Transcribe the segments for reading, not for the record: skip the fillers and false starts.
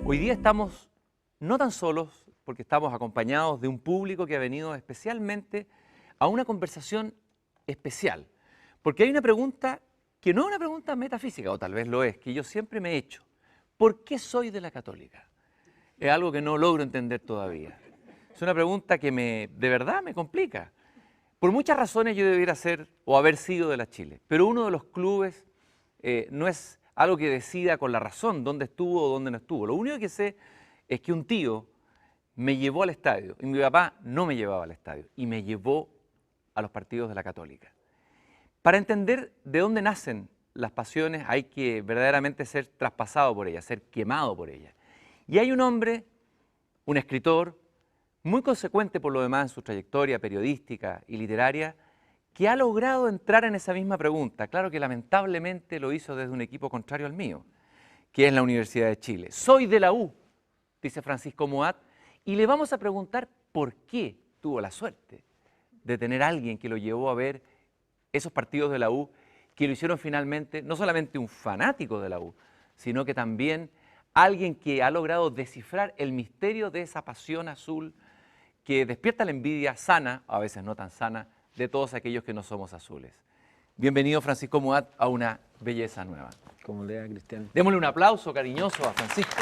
Hoy día estamos no tan solos, porque estamos acompañados de un público que ha venido especialmente a una conversación especial. Porque hay una pregunta que no es una pregunta metafísica, o tal vez lo es, que yo siempre me he hecho. ¿Por qué soy de la Católica? Es algo que no logro entender todavía. Es una pregunta que de verdad me complica. Por muchas razones yo debiera ser o haber sido de la Chile, pero uno de los clubes no es algo que decida con la razón dónde estuvo o dónde no estuvo. Lo único que sé es que un tío me llevó al estadio y mi papá no me llevaba al estadio y me llevó a los partidos de la Católica. Para entender de dónde nacen las pasiones hay que verdaderamente ser traspasado por ellas, ser quemado por ellas. Y hay un hombre, un escritor, muy consecuente por lo demás en su trayectoria periodística y literaria, que ha logrado entrar en esa misma pregunta. Claro que lamentablemente lo hizo desde un equipo contrario al mío, que es la Universidad de Chile. Soy de la U, dice Francisco Muat, y le vamos a preguntar por qué tuvo la suerte de tener a alguien que lo llevó a ver esos partidos de la U, que lo hicieron finalmente no solamente un fanático de la U, sino que también alguien que ha logrado descifrar el misterio de esa pasión azul que despierta la envidia sana, a veces no tan sana, de todos aquellos que no somos azules. Bienvenido, Francisco Muat, a una belleza nueva. Como le da, Cristian. Démosle un aplauso cariñoso a Francisco.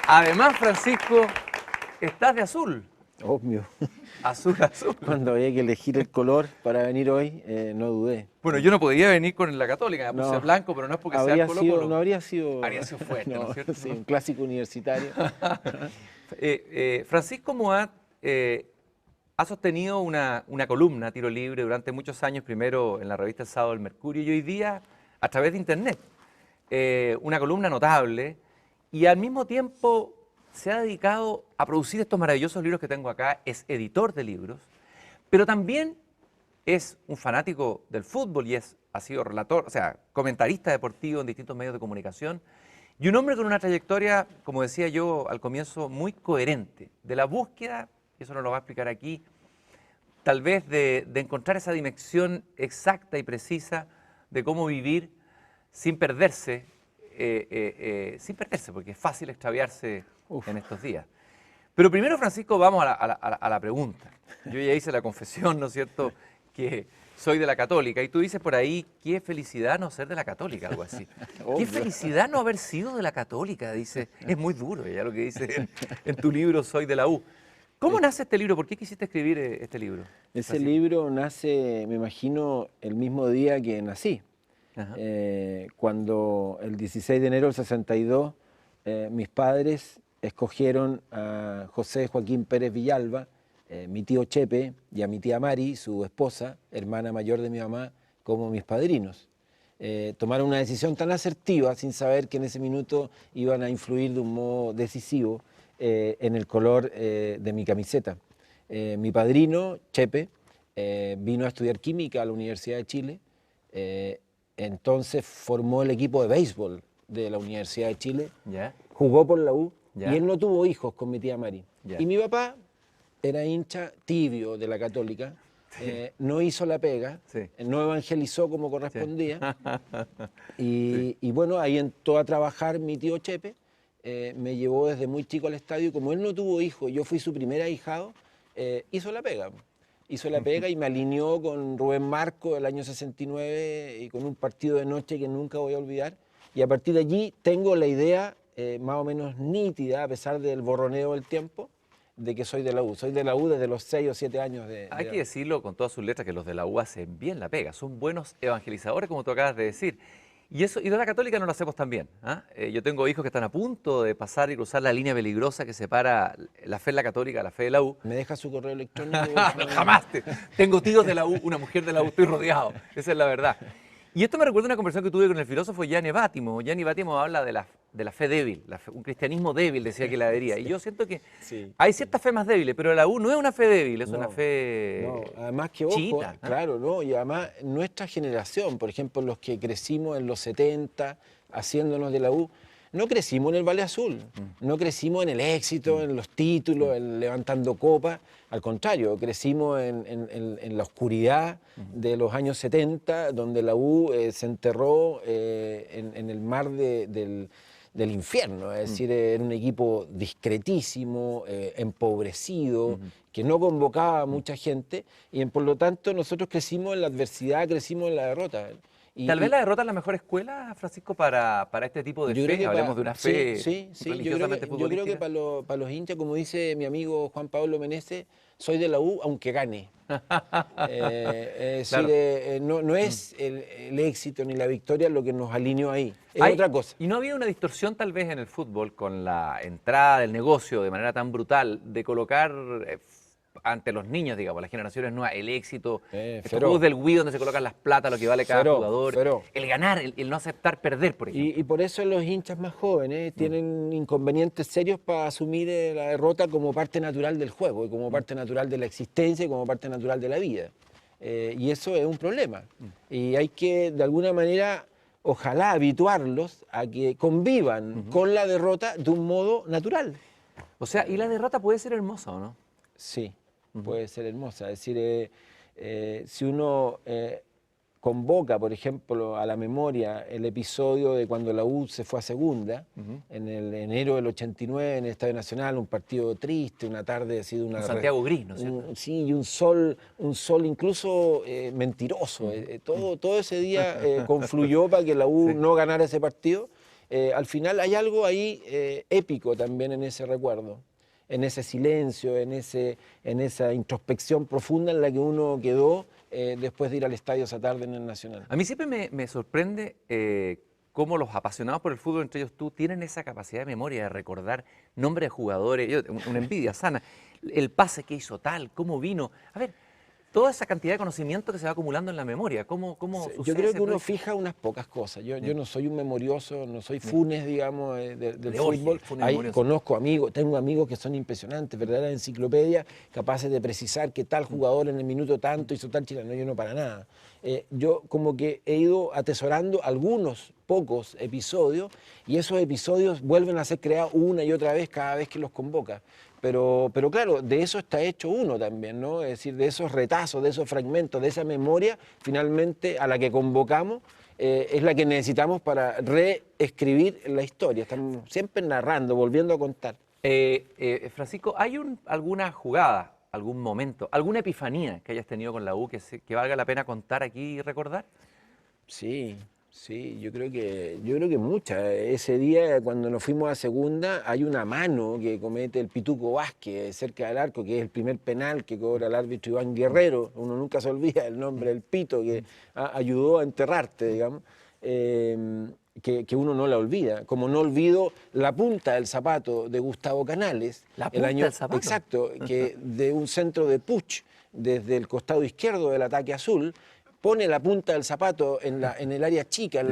Además, Francisco, estás de azul. Obvio. Azul, azul. Cuando había que elegir el color para venir hoy, no dudé. Bueno, yo no podía venir con la Católica, me puse blanco, pero no es porque sea el Colo-Colo. No habría sido... Habría sido fuerte, ¿no es cierto? Sí, un clásico universitario. Francisco Muat ha sostenido una columna, Tiro Libre, durante muchos años, primero en la revista El Sábado del Mercurio y hoy día a través de Internet. Una columna notable y al mismo tiempo se ha dedicado a producir estos maravillosos libros que tengo acá, es editor de libros, pero también es un fanático del fútbol y ha sido relator, o sea, comentarista deportivo en distintos medios de comunicación y un hombre con una trayectoria, como decía yo al comienzo, muy coherente, de la búsqueda, y eso nos lo va a explicar aquí, tal vez de encontrar esa dimensión exacta y precisa de cómo vivir sin perderse, porque es fácil extraviarse en estos días. Pero primero, Francisco, vamos a la pregunta. Yo ya hice la confesión, ¿no es cierto?, que soy de la Católica. Y tú dices por ahí, qué felicidad no ser de la Católica, algo así. Qué felicidad no haber sido de la Católica, dice. Es muy duro ya lo que dice en tu libro, Soy de la U. ¿Cómo nace este libro? ¿Por qué quisiste escribir este libro? Ese libro nace, me imagino, el mismo día que nací. Cuando el 16 de enero del 62, mis padres escogieron a José Joaquín Pérez Villalba, mi tío Chepe, y a mi tía Mari, su esposa, hermana mayor de mi mamá, como mis padrinos. Tomaron una decisión tan asertiva, sin saber que en ese minuto iban a influir de un modo decisivo en el color de mi camiseta. Mi padrino, Chepe, vino a estudiar química a la Universidad de Chile, entonces formó el equipo de béisbol de la Universidad de Chile, jugó por la U, y él no tuvo hijos con mi tía Mari. Y mi papá era hincha tibio de la Católica, no hizo la pega, no evangelizó como correspondía, y bueno, ahí entró a trabajar mi tío Chepe, me llevó desde muy chico al estadio, y como él no tuvo hijos, yo fui su primer ahijado, hizo la pega. Hizo la pega y me alineó con Rubén Marco el año 69 y con un partido de noche que nunca voy a olvidar. Y a partir de allí tengo la idea más o menos nítida, a pesar del borroneo del tiempo, de que soy de la U. Soy de la U desde los 6 o 7 años de Hay que decirlo con todas sus letras que los de la U hacen bien la pega, son buenos evangelizadores, como tú acabas de decir. Y de la Católica no lo hacemos tan bien. Yo tengo hijos que están a punto de pasar y cruzar la línea peligrosa que separa la fe en la Católica, la fe de la U. ¿Me deja su correo electrónico? No, jamás. Tengo tíos de la U, una mujer de la U, estoy rodeado. Esa es la verdad. Y esto me recuerda una conversación que tuve con el filósofo Gianni Bátimo. Gianni Bátimo habla de la fe débil, un cristianismo débil, decía que la vería. Y yo siento que hay ciertas fe más débiles, pero la U no es una fe débil, es una fe además que ojo, chita, claro, ¿no? Y además nuestra generación, por ejemplo, los que crecimos en los 70, haciéndonos de la U, no crecimos en el Valle Azul, no crecimos en el éxito, en los títulos, en levantando copas. Al contrario, crecimos en la oscuridad de los años 70, donde la U se enterró en el mar del infierno. Es decir, era un equipo discretísimo, empobrecido, que no convocaba a mucha gente, y por lo tanto nosotros crecimos en la adversidad, crecimos en la derrota. Tal vez la derrota es la mejor escuela, Francisco, para este tipo de fe. Hablemos de una fe religiosamente futbolística. Yo creo que para los hinchas, como dice mi amigo Juan Pablo Meneses, soy de la U aunque gane. Es decir, no es el éxito ni la victoria lo que nos alineó ahí, es otra cosa. ¿Y no había una distorsión tal vez en el fútbol con la entrada del negocio de manera tan brutal de colocar ante los niños, digamos, las generaciones nuevas, el éxito, estos juegos del Wii donde se colocan las platas, lo que vale cada jugador, el ganar, el no aceptar perder, por ejemplo? Y por eso los hinchas más jóvenes tienen inconvenientes serios para asumir la derrota como parte natural del juego, y como parte natural de la existencia, y como parte natural de la vida. Y eso es un problema. Y hay que, de alguna manera, ojalá habituarlos a que convivan con la derrota de un modo natural. O sea, ¿y la derrota puede ser hermosa o no? Sí, puede ser hermosa. Es decir, si uno convoca, por ejemplo, a la memoria el episodio de cuando la U se fue a segunda, en el enero del 89 en el Estadio Nacional, un partido triste, una tarde así de una... Santiago gris, ¿no es cierto? Sí, y un sol incluso mentiroso. Todo ese día confluyó para que la U no ganara ese partido. Al final hay algo ahí épico también en ese recuerdo, en ese silencio, en esa introspección profunda en la que uno quedó después de ir al estadio esa tarde en el Nacional. A mí siempre me sorprende cómo los apasionados por el fútbol, entre ellos tú, tienen esa capacidad de memoria, de recordar nombres de jugadores, una envidia sana, el pase que hizo tal, cómo vino. A ver, toda esa cantidad de conocimiento que se va acumulando en la memoria, ¿cómo sucede? Yo creo que uno fija unas pocas cosas. Yo no soy un memorioso, no soy Funes, digamos, del fútbol. Conozco amigos, tengo amigos que son impresionantes, verdaderas enciclopedias, capaces de precisar que tal jugador en el minuto tanto hizo tal chileno. Yo no para nada. Yo como que he ido atesorando algunos pocos episodios, y esos episodios vuelven a ser creados una y otra vez cada vez que los convoca. Pero claro, de eso está hecho uno también, ¿no? Es decir, de esos retazos, de esos fragmentos, de esa memoria, finalmente, a la que convocamos, es la que necesitamos para reescribir la historia. Estamos siempre narrando, volviendo a contar. Francisco, ¿hay alguna jugada, algún momento, alguna epifanía que hayas tenido con la U que valga la pena contar aquí y recordar? Sí, yo creo que muchas. Ese día, cuando nos fuimos a segunda, hay una mano que comete el Pituco Vázquez cerca del arco, que es el primer penal que cobra el árbitro Iván Guerrero. Uno nunca se olvida el nombre del Pito, que ayudó a enterrarte, digamos. Que uno no la olvida, como no olvido la punta del zapato de Gustavo Canales. ¿La punta del zapato? Exacto, que de un centro de Puch, desde el costado izquierdo del ataque azul, pone la punta del zapato en el área chica,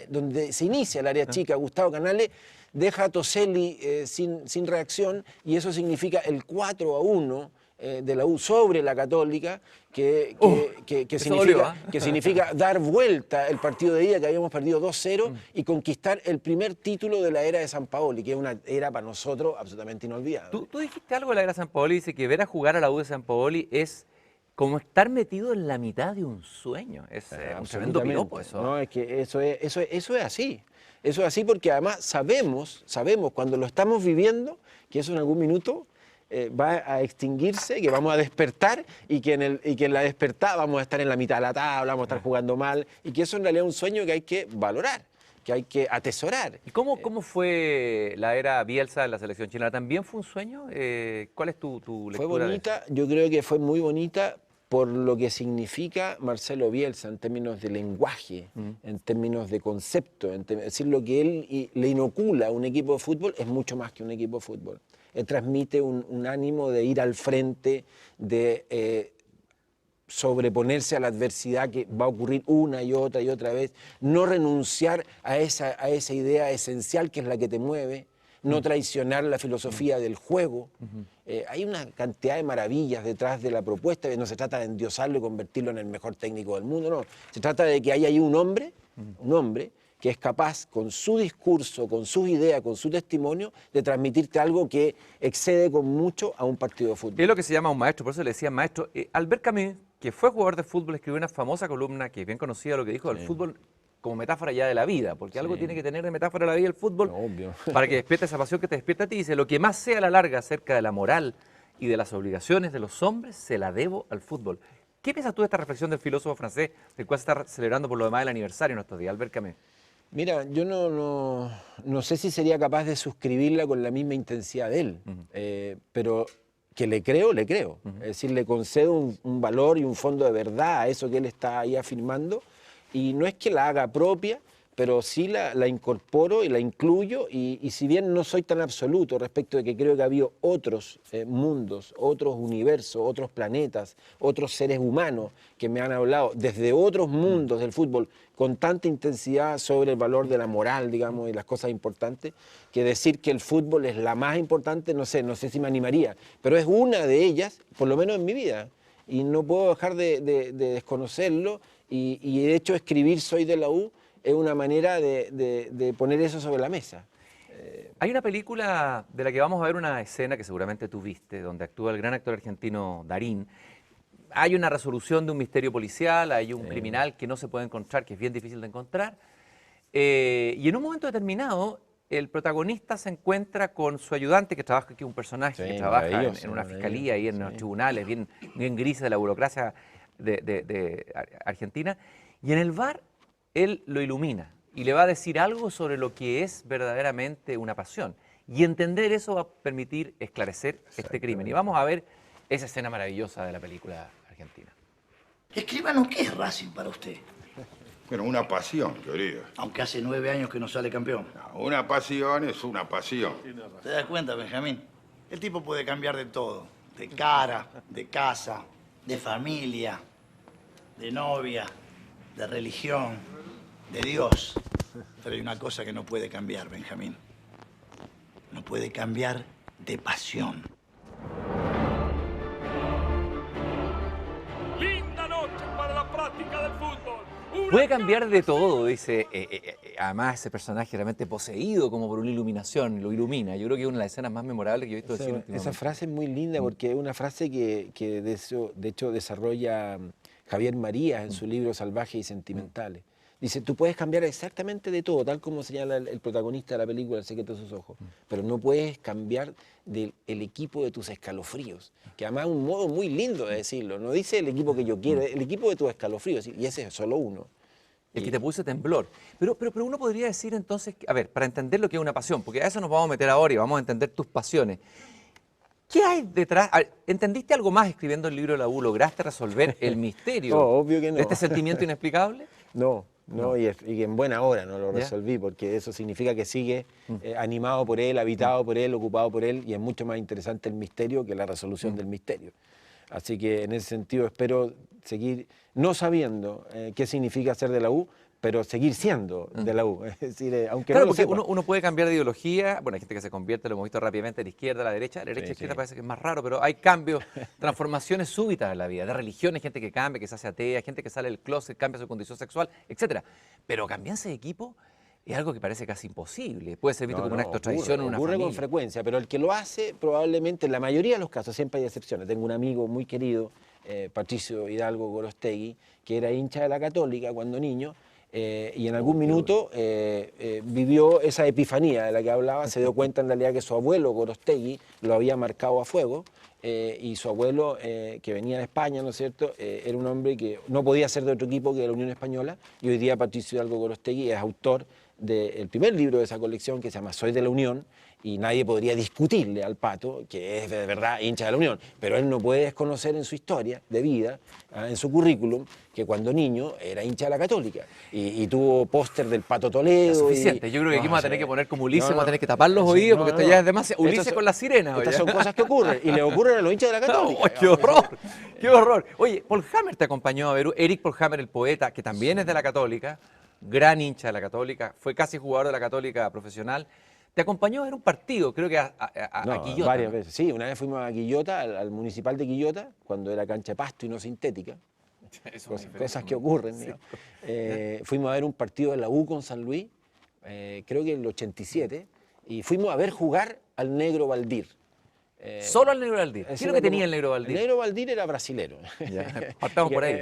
donde se inicia el área chica. Gustavo Canales deja a Toselli sin reacción, y eso significa el 4-1 de la U sobre la Católica, que significa dar vuelta el partido de ida, que habíamos perdido 2-0, y conquistar el primer título de la era de Sampaoli, que es una era para nosotros absolutamente inolvidable. Tú dijiste algo de la era de Sampaoli, dice que ver a jugar a la U de Sampaoli es como estar metido en la mitad de un sueño. Es un tremendo piropo eso. No, es que eso es así. Eso es así porque además sabemos cuando lo estamos viviendo, que eso en algún minuto va a extinguirse, que vamos a despertar, y que en la despertada vamos a estar en la mitad de la tabla, vamos a estar jugando mal, y que eso en realidad es un sueño que hay que valorar, que hay que atesorar. ¿Y cómo fue la era Bielsa en la selección chilena? ¿También fue un sueño? ¿Cuál es tu lectura? Fue bonita, yo creo que fue muy bonita por lo que significa Marcelo Bielsa en términos de lenguaje, en términos de concepto, es decir, lo que él le inocula a un equipo de fútbol es mucho más que un equipo de fútbol. Él transmite un ánimo de ir al frente, de sobreponerse a la adversidad que va a ocurrir una y otra vez, no renunciar a esa idea esencial que es la que te mueve, no traicionar la filosofía del juego. Hay una cantidad de maravillas detrás de la propuesta. No se trata de endiosarlo y convertirlo en el mejor técnico del mundo, no. Se trata de que hay ahí un hombre que es capaz, con su discurso, con sus ideas, con su testimonio, de transmitirte algo que excede con mucho a un partido de fútbol. Es lo que se llama un maestro, por eso le decía maestro. Albert Camus, que fue jugador de fútbol, escribió una famosa columna que es bien conocida, lo que dijo del fútbol como metáfora ya de la vida, porque algo tiene que tener de metáfora la vida el fútbol, obvio, para que despierte esa pasión que te despierta a ti. Dice, lo que más sea a la larga acerca de la moral y de las obligaciones de los hombres, se la debo al fútbol. ¿Qué piensas tú de esta reflexión del filósofo francés, del cual se está celebrando por lo demás el aniversario en estos días, Albert Camus? Mira, yo no sé si sería capaz de suscribirla con la misma intensidad de él, pero que le creo, le creo. Es decir, le concedo un valor y un fondo de verdad a eso que él está ahí afirmando, y no es que la haga propia, pero sí la incorporo y la incluyo, y si bien no soy tan absoluto respecto de que creo que ha habido otros mundos, otros universos, otros planetas, otros seres humanos que me han hablado desde otros mundos del fútbol con tanta intensidad sobre el valor de la moral, digamos, y las cosas importantes, que decir que el fútbol es la más importante, no sé si me animaría, pero es una de ellas, por lo menos en mi vida, y no puedo dejar de desconocerlo, y de hecho escribir Soy de la U es una manera de poner eso sobre la mesa. Hay una película de la que vamos a ver una escena que seguramente tú viste, donde actúa el gran actor argentino Darín. Hay una resolución de un misterio policial, hay un criminal que no se puede encontrar, que es bien difícil de encontrar. Y en un momento determinado, el protagonista se encuentra con su ayudante, que trabaja aquí, un personaje que trabaja en una fiscalía y en los tribunales, bien grises de la burocracia de Argentina. Y en el bar, él lo ilumina y le va a decir algo sobre lo que es verdaderamente una pasión. Y entender eso va a permitir esclarecer este crimen. Y vamos a ver esa escena maravillosa de la película argentina. Escribano, ¿qué es Racing para usted? Bueno, una pasión, querido. Aunque hace 9 años que no sale campeón. No, una pasión es una pasión. ¿Te das cuenta, Benjamín? El tipo puede cambiar de todo. De cara, de casa, de familia, de novia, de religión, de Dios. Pero hay una cosa que no puede cambiar, Benjamín. No puede cambiar de pasión. Linda noche para la práctica del fútbol. Puede cambiar de todo, dice. Además, ese personaje realmente poseído como por una iluminación, lo ilumina. Yo creo que es una de las escenas más memorables que yo he visto decir últimamente. Esa frase es muy linda porque es una frase que de hecho desarrolla Javier Marías en su libro Salvajes y Sentimentales. Dice, tú puedes cambiar exactamente de todo, tal como señala el protagonista de la película El secreto de sus ojos, pero no puedes cambiar del equipo de tus escalofríos, que además es un modo muy lindo de decirlo. No dice el equipo que yo quiero, el equipo de tus escalofríos, y ese es solo uno. El que te puse temblor. Pero uno podría decir entonces, a ver, para entender lo que es una pasión, porque a eso nos vamos a meter ahora y vamos a entender tus pasiones. ¿Qué hay detrás? ¿Entendiste algo más escribiendo el libro de la U? ¿Lograste resolver el misterio obvio que no. de este sentimiento inexplicable? No, y en buena hora no lo resolví, porque eso significa que sigue animado por él, habitado por él, ocupado por él, y es mucho más interesante el misterio que la resolución del misterio. Así que en ese sentido espero seguir no sabiendo qué significa ser de la U, pero seguir siendo de la U. Es decir, aunque claro, no lo porque sepa. uno puede cambiar de ideología. Bueno, hay gente que se convierte, lo hemos visto rápidamente, de la izquierda a la derecha. La izquierda parece que es más raro, pero hay cambios, transformaciones súbitas en la vida. De religiones, gente que cambia, que se hace atea, gente que sale del closet, cambia su condición sexual, etc. Pero cambiarse de equipo es algo que parece casi imposible. Puede ser visto como un acto de traición en una familia. Ocurre con frecuencia, pero el que lo hace, probablemente, en la mayoría de los casos, siempre hay excepciones. Tengo un amigo muy querido, Patricio Hidalgo Gorostegui, que era hincha de la Católica cuando niño, y en algún minuto vivió esa epifanía de la que hablaba, se dio cuenta en realidad que su abuelo Gorostegui lo había marcado a fuego, y su abuelo, que venía de España, ¿no es cierto?, era un hombre que no podía ser de otro equipo que de la Unión Española, y hoy día Patricio Hidalgo Gorostegui es autor del primer libro de esa colección, que se llama Soy de la Unión, y nadie podría discutirle al Pato, que es de verdad hincha de la Unión, pero él no puede desconocer en su historia de vida, en su currículum, que cuando niño era hincha de la Católica, y tuvo póster del Pato Toledo. Es suficiente, yo creo que aquí vamos a tener que poner como Ulises, vamos a tener que tapar los oídos, porque esto ya es demasiado. Ulises con las sirenas. Estas son cosas que ocurren, y le ocurren a los hinchas de la Católica. ¡Oh, qué horror! ¡Qué horror! Oye, Paul Hammer te acompañó a ver, Eric Paul Hammer, el poeta, que también es de la Católica, gran hincha de la Católica, fue casi jugador de la Católica profesional. Te acompañó a ver un partido, creo que a Quillota. Varias veces, sí. Una vez fuimos a Quillota, al municipal de Quillota, cuando era cancha de pasto y no sintética. cosas que ocurren. Sí. Fuimos a ver un partido de la U con San Luis, creo que en el 87, y fuimos a ver jugar al Negro Valdir. ¿Solo al Negro Valdir? ¿Qué es lo que tenía el Negro Valdir? El Negro Valdir era brasilero. Partamos por ahí.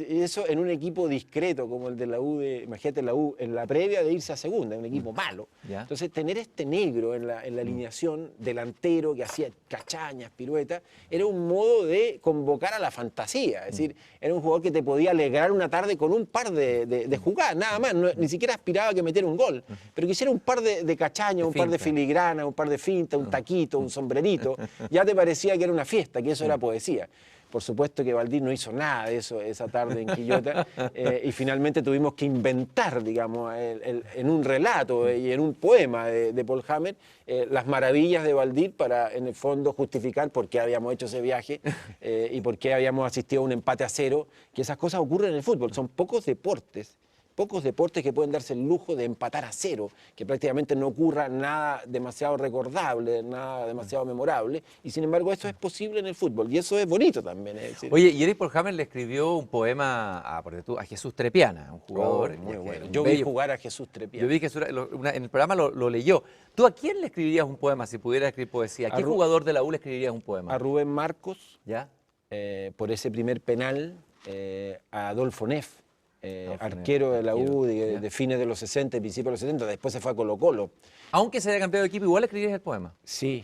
Y eso en un equipo discreto como el de la U, imagínate la U, en la previa de irse a segunda, un equipo malo. Entonces tener este negro en la alineación, delantero, que hacía cachañas, piruetas, era un modo de convocar a la fantasía. Es decir, era un jugador que te podía alegrar una tarde con un par de jugadas, nada más. Ni siquiera aspiraba a que metiera un gol, pero que hiciera un par de cachañas, un par de filigranas, un par de fintas, un taquito, un sombrerito. Ya te parecía que era una fiesta, que eso era poesía. Por supuesto que Valdir no hizo nada de eso esa tarde en Quillota y finalmente tuvimos que inventar, digamos, en un relato y en un poema de Paul Hammer las maravillas de Valdir para, en el fondo, justificar por qué habíamos hecho ese viaje y por qué habíamos asistido a un empate a 0, que esas cosas ocurren en el fútbol. Son pocos deportes que pueden darse el lujo de empatar a 0, que prácticamente no ocurra nada demasiado recordable, nada demasiado memorable, y sin embargo eso es posible en el fútbol, y eso es bonito también. Es decir, oye, y Eric Paul Hammer le escribió un poema a Jesús Trepiana, un jugador. Muy bueno. Yo vi jugar a Jesús Trepiana. Yo vi que en el programa lo leyó. ¿Tú a quién le escribirías un poema si pudieras escribir poesía? ¿A qué jugador de la U le escribirías un poema? A Rubén Marcos, ¿ya? Por ese primer penal, a Adolfo Neff, arquero de la U de fines de los 60, principios de los 70, después se fue a Colo-Colo. Aunque se haya cambiado de equipo, igual escribirías el poema. Sí,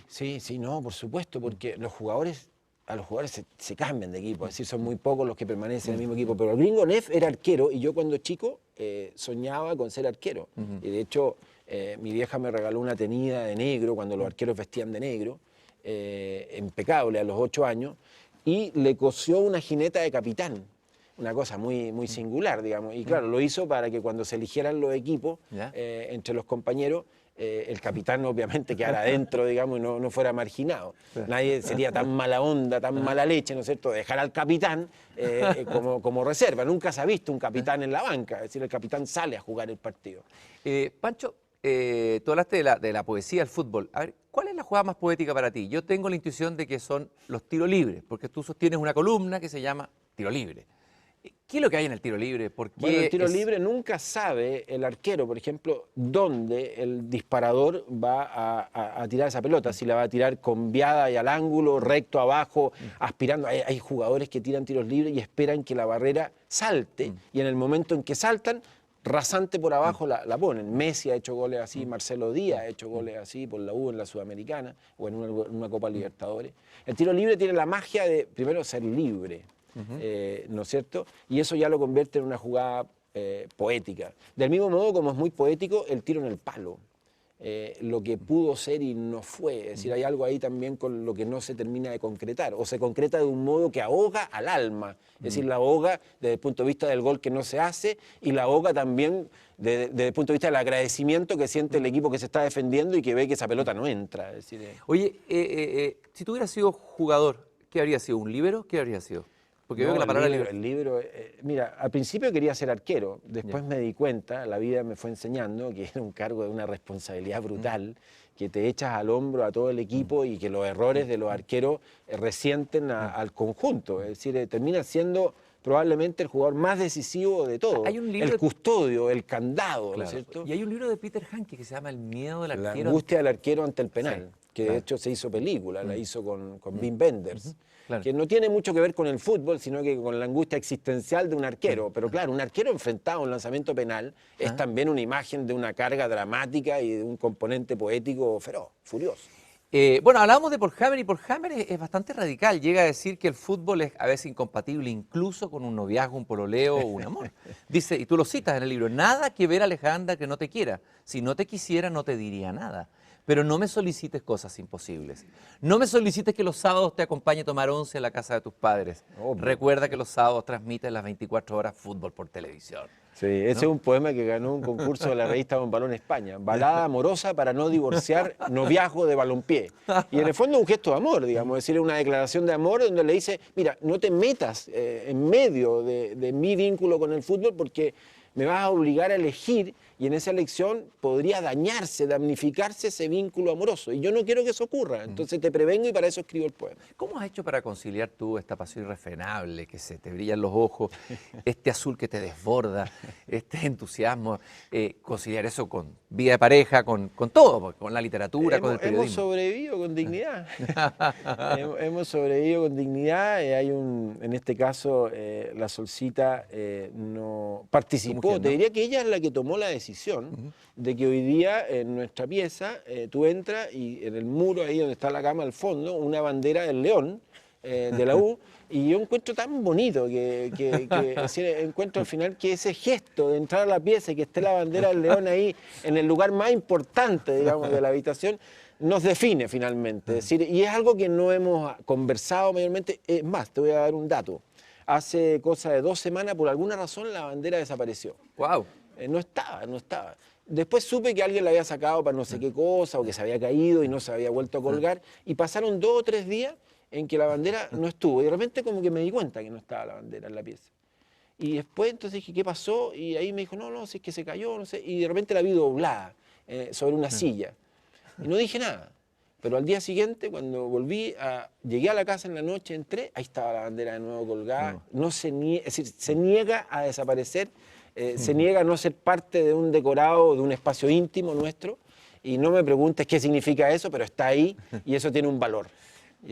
no, por supuesto, porque a los jugadores se cambian de equipo, es decir, son muy pocos los que permanecen en el mismo equipo, pero el gringo Neff era arquero y yo cuando chico soñaba con ser arquero. Y de hecho, mi vieja me regaló una tenida de negro cuando los arqueros vestían de negro, impecable a los 8 años, y le cosió una jineta de capitán. Una cosa muy singular, digamos. Y claro, lo hizo para que cuando se eligieran los equipos entre los compañeros, el capitán obviamente quedara adentro, digamos, y no fuera marginado. Nadie sería tan mala onda, tan mala leche, ¿no es cierto?, dejar al capitán como reserva. Nunca se ha visto un capitán en la banca, es decir, el capitán sale a jugar el partido. Pancho, tú hablaste de la poesía del fútbol. A ver, ¿cuál es la jugada más poética para ti? Yo tengo la intuición de que son los tiros libres, porque tú sostienes una columna que se llama Tiro Libre. ¿Qué es lo que hay en el tiro libre? Bueno, el tiro libre nunca sabe el arquero, por ejemplo, dónde el disparador va a tirar esa pelota. Si la va a tirar conviada y al ángulo, recto abajo, aspirando. Hay jugadores que tiran tiros libres y esperan que la barrera salte. Y en el momento en que saltan, rasante por abajo la ponen. Messi ha hecho goles así, Marcelo Díaz ha hecho goles así por la U en la Sudamericana o en una Copa Libertadores. El tiro libre tiene la magia de, primero, ser libre. ¿No es cierto? Y eso ya lo convierte en una jugada poética. Del mismo modo como es muy poético el tiro en el palo. Lo que pudo ser y no fue. Es decir, hay algo ahí también con lo que no se termina de concretar. O se concreta de un modo que ahoga al alma. Es decir, la ahoga desde el punto de vista del gol que no se hace y la ahoga también desde el punto de vista del agradecimiento que siente el equipo que se está defendiendo y que ve que esa pelota no entra. Es decir, oye, si tú hubieras sido jugador, ¿qué habría sido? ¿Un líbero? ¿Qué habría sido? Porque veo que la palabra el libro, mira, al principio quería ser arquero, después me di cuenta, la vida me fue enseñando que era un cargo de una responsabilidad brutal, que te echas al hombro a todo el equipo y que los errores de los arqueros resienten al conjunto, es decir, termina siendo probablemente el jugador más decisivo de todo, el custodio, el candado, ¿no es cierto? Y hay un libro de Peter Hanke que se llama El miedo del arquero. La angustia del arquero ante el penal, que de hecho se hizo película, la hizo con Wim Wenders. Que no tiene mucho que ver con el fútbol, sino que con la angustia existencial de un arquero. Pero claro, un arquero enfrentado a un lanzamiento penal es también una imagen de una carga dramática y de un componente poético feroz, furioso. Bueno, hablábamos de Paul Hammer y Paul Hammer es bastante radical. Llega a decir que el fútbol es a veces incompatible incluso con un noviazgo, un pololeo o un amor. Dice, y tú lo citas en el libro, nada que ver a Alejandra que no te quiera. Si no te quisiera, no te diría nada. Pero no me solicites cosas imposibles. No me solicites que los sábados te acompañe a tomar once a la casa de tus padres. Recuerda que los sábados transmiten las 24 horas fútbol por televisión. Sí, ese es un poema que ganó un concurso de la revista Don Balón España. Balada amorosa para no divorciar, noviazgo de balompié. Y en el fondo es un gesto de amor, digamos, es decir, una declaración de amor donde le dice, mira, no te metas en medio de mi vínculo con el fútbol porque me vas a obligar a elegir y en esa elección podría dañarse, damnificarse ese vínculo amoroso. Y yo no quiero que eso ocurra, entonces te prevengo y para eso escribo el poema. ¿Cómo has hecho para conciliar tú esta pasión irrefrenable, que se te brillan los ojos, este azul que te desborda, este entusiasmo, conciliar eso con vida de pareja, con todo, con la literatura, con el periodismo? Hemos sobrevivido con dignidad. Hemos sobrevivido con dignidad. En este caso, la Solcita no participó. Te diría que ella es la que tomó la decisión de que hoy día en nuestra pieza tú entras y en el muro ahí donde está la cama al fondo, una bandera del León de la U, y yo encuentro tan bonito encuentro al final que ese gesto de entrar a la pieza y que esté la bandera del León ahí en el lugar más importante, digamos, de la habitación, nos define finalmente. Es decir, y es algo que no hemos conversado mayormente. Es más, te voy a dar un dato. Hace cosa de 2 semanas, por alguna razón, la bandera desapareció. ¡Wow! No estaba. Después supe que alguien la había sacado para no sé qué cosa, o que se había caído y no se había vuelto a colgar, y pasaron 2 o 3 días en que la bandera no estuvo, y de repente como que me di cuenta que no estaba la bandera en la pieza. Y después entonces dije, ¿qué pasó? Y ahí me dijo, no, si es que se cayó, no sé, y de repente la vi doblada sobre una silla. Y no dije nada. Pero al día siguiente, cuando llegué a la casa en la noche, entré, ahí estaba la bandera de nuevo colgada. Es decir, se niega a desaparecer, se niega a no ser parte de un decorado, de un espacio íntimo nuestro. Y no me preguntes qué significa eso, pero está ahí y eso tiene un valor.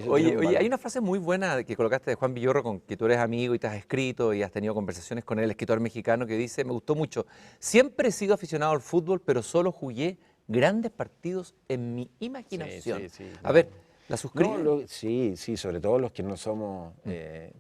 Oye, hay una frase muy buena que colocaste de Juan Villoro, con que tú eres amigo y te has escrito y has tenido conversaciones con él, escritor mexicano, que dice, me gustó mucho, siempre he sido aficionado al fútbol, pero solo jugué grandes partidos en mi imaginación. Sí, a ver, ¿la suscribes? No, sí, sobre todo los que no somos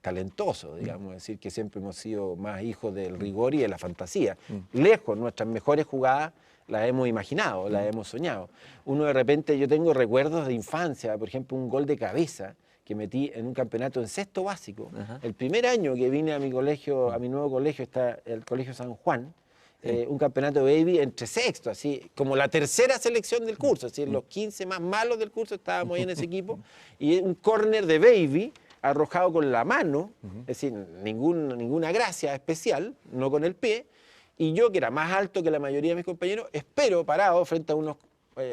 talentosos, digamos, es decir, que siempre hemos sido más hijos del rigor y de la fantasía. Lejos, nuestras mejores jugadas las hemos imaginado, las hemos soñado. Uno de repente, yo tengo recuerdos de infancia, por ejemplo, un gol de cabeza que metí en un campeonato en sexto básico. El primer año que vine a mi colegio, a mi nuevo colegio, está el Colegio San Juan, un campeonato baby entre sexto, así como la tercera selección del curso, así los 15 más malos del curso estábamos ahí en ese equipo, y un córner de baby arrojado con la mano, es decir, ninguna gracia especial, no con el pie, y yo, que era más alto que la mayoría de mis compañeros, espero parado frente a unos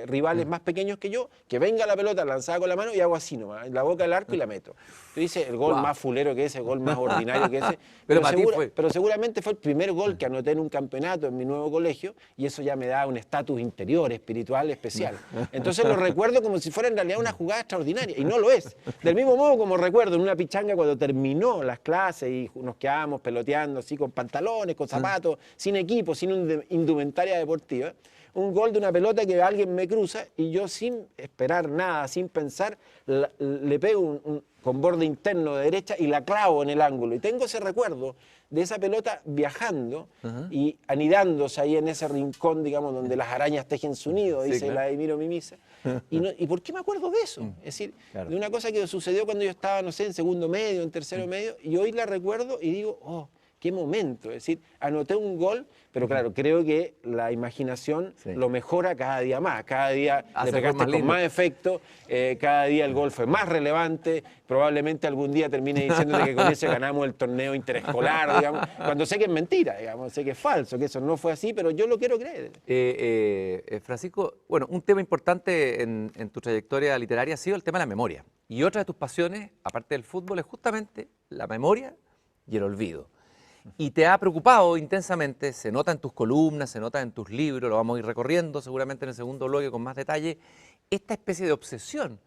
rivales más pequeños que yo, que venga la pelota lanzada con la mano y hago así nomás, en la boca del arco y la meto. Tú dices, el gol más fulero que ese, el gol más ordinario que ese, pero seguramente fue el primer gol que anoté en un campeonato en mi nuevo colegio y eso ya me da un estatus interior, espiritual, especial. Entonces lo recuerdo como si fuera en realidad una jugada extraordinaria y no lo es. Del mismo modo como recuerdo en una pichanga cuando terminó las clases y nos quedábamos peloteando así con pantalones, con zapatos, sin equipo, sin indumentaria deportiva, un gol de una pelota que alguien me cruza y yo sin esperar nada, sin pensar, le pego con borde interno de derecha y la clavo en el ángulo. Y tengo ese recuerdo de esa pelota viajando y anidándose ahí en ese rincón, digamos, donde las arañas tejen su nido, dice la Emiro Mimisa. ¿Y por qué me acuerdo de eso? Es decir, de una cosa que sucedió cuando yo estaba, no sé, en segundo medio, en tercero medio, y hoy la recuerdo y digo, oh, qué momento. Es decir, anoté un gol, pero claro, creo que la imaginación lo mejora cada día más. Cada día le pegaste con más efecto, cada día el gol fue más relevante. Probablemente algún día termine diciéndote que con ese ganamos el torneo interescolar, digamos, cuando sé que es mentira, digamos, sé que es falso, que eso no fue así, pero yo lo quiero creer. Francisco, bueno, un tema importante en tu trayectoria literaria ha sido el tema de la memoria. Y otra de tus pasiones, aparte del fútbol, es justamente la memoria y el olvido. Y te ha preocupado intensamente, se nota en tus columnas, se nota en tus libros, lo vamos a ir recorriendo seguramente en el segundo bloque con más detalle, esta especie de obsesión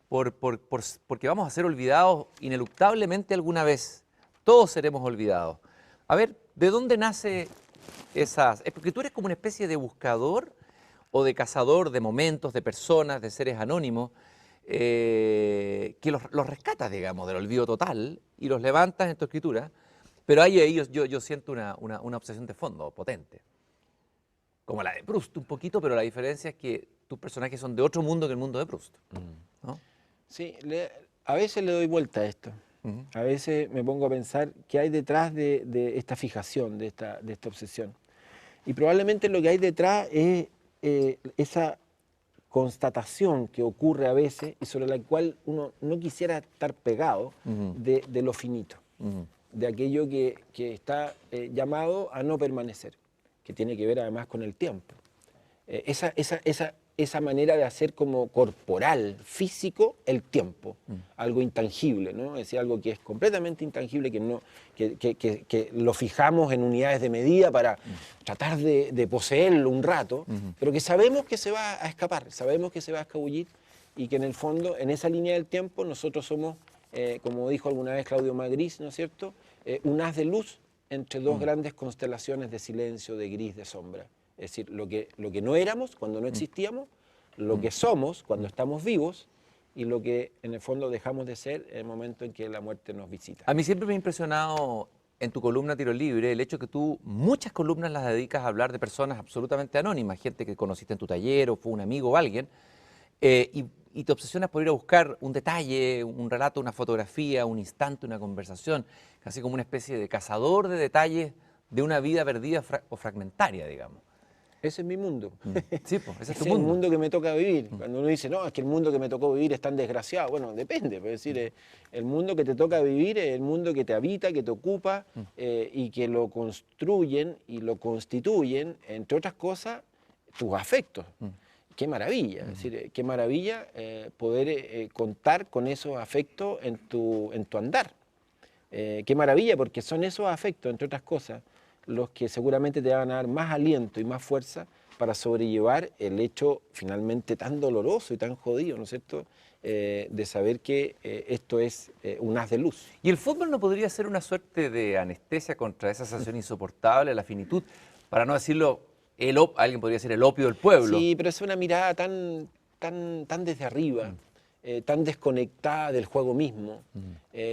porque vamos a ser olvidados ineluctablemente alguna vez. Todos seremos olvidados. A ver, ¿de dónde nace esas? Es porque tú eres como una especie de buscador o de cazador de momentos, de personas, de seres anónimos, que los rescatas, digamos, del olvido total y los levantas en tu escritura. Pero ahí yo siento una obsesión de fondo potente, como la de Proust un poquito, pero la diferencia es que tus personajes son de otro mundo que el mundo de Proust, ¿no? Sí, a veces le doy vuelta a esto. A veces me pongo a pensar qué hay detrás de esta fijación, de esta obsesión. Y probablemente lo que hay detrás es esa constatación que ocurre a veces y sobre la cual uno no quisiera estar pegado de lo finito. De aquello que está llamado a no permanecer. que tiene que ver además con el tiempo. Esa manera de hacer como corporal, físico, el tiempo, algo intangible, ¿no? Es decir, algo que es completamente intangible, que lo fijamos en unidades de medida para tratar de poseerlo un rato, pero que sabemos que se va a escapar, sabemos que se va a escabullir y que en el fondo, en esa línea del tiempo, nosotros somos, como dijo alguna vez Claudio Magris, ¿no es cierto?, un haz de luz entre dos grandes constelaciones de silencio, de gris, de sombra. Es decir, lo que no éramos cuando no existíamos, lo que somos cuando estamos vivos y lo que en el fondo dejamos de ser en el momento en que la muerte nos visita. A mí siempre me ha impresionado en tu columna Tiro Libre el hecho que tú muchas columnas las dedicas a hablar de personas absolutamente anónimas, gente que conociste en tu taller o fue un amigo o alguien, y te obsesionas por ir a buscar un detalle, un relato, una fotografía, un instante, una conversación, casi como una especie de cazador de detalles de una vida perdida o fragmentaria, digamos. Ese es mi mundo. Sí, pues, ese es tu Es el mundo. mundo que me toca vivir. Cuando uno dice, no, es que el mundo que me tocó vivir es tan desgraciado. Bueno, depende. Es decir, el mundo que te toca vivir es el mundo que te habita, que te ocupa y que lo construyen y lo constituyen, entre otras cosas, tus afectos. Qué maravilla. Es decir, qué maravilla poder contar con esos afectos en tu andar. Qué maravilla, porque son esos afectos, entre otras cosas, los que seguramente te van a dar más aliento y más fuerza para sobrellevar el hecho finalmente tan doloroso y tan jodido, ¿no es cierto?, de saber que esto es un haz de luz. ¿Y el fútbol no podría ser una suerte de anestesia contra esa sensación insoportable, la finitud? Para no decirlo, alguien podría decir el opio del pueblo. Sí, pero es una mirada tan desde arriba, tan desconectada del juego mismo,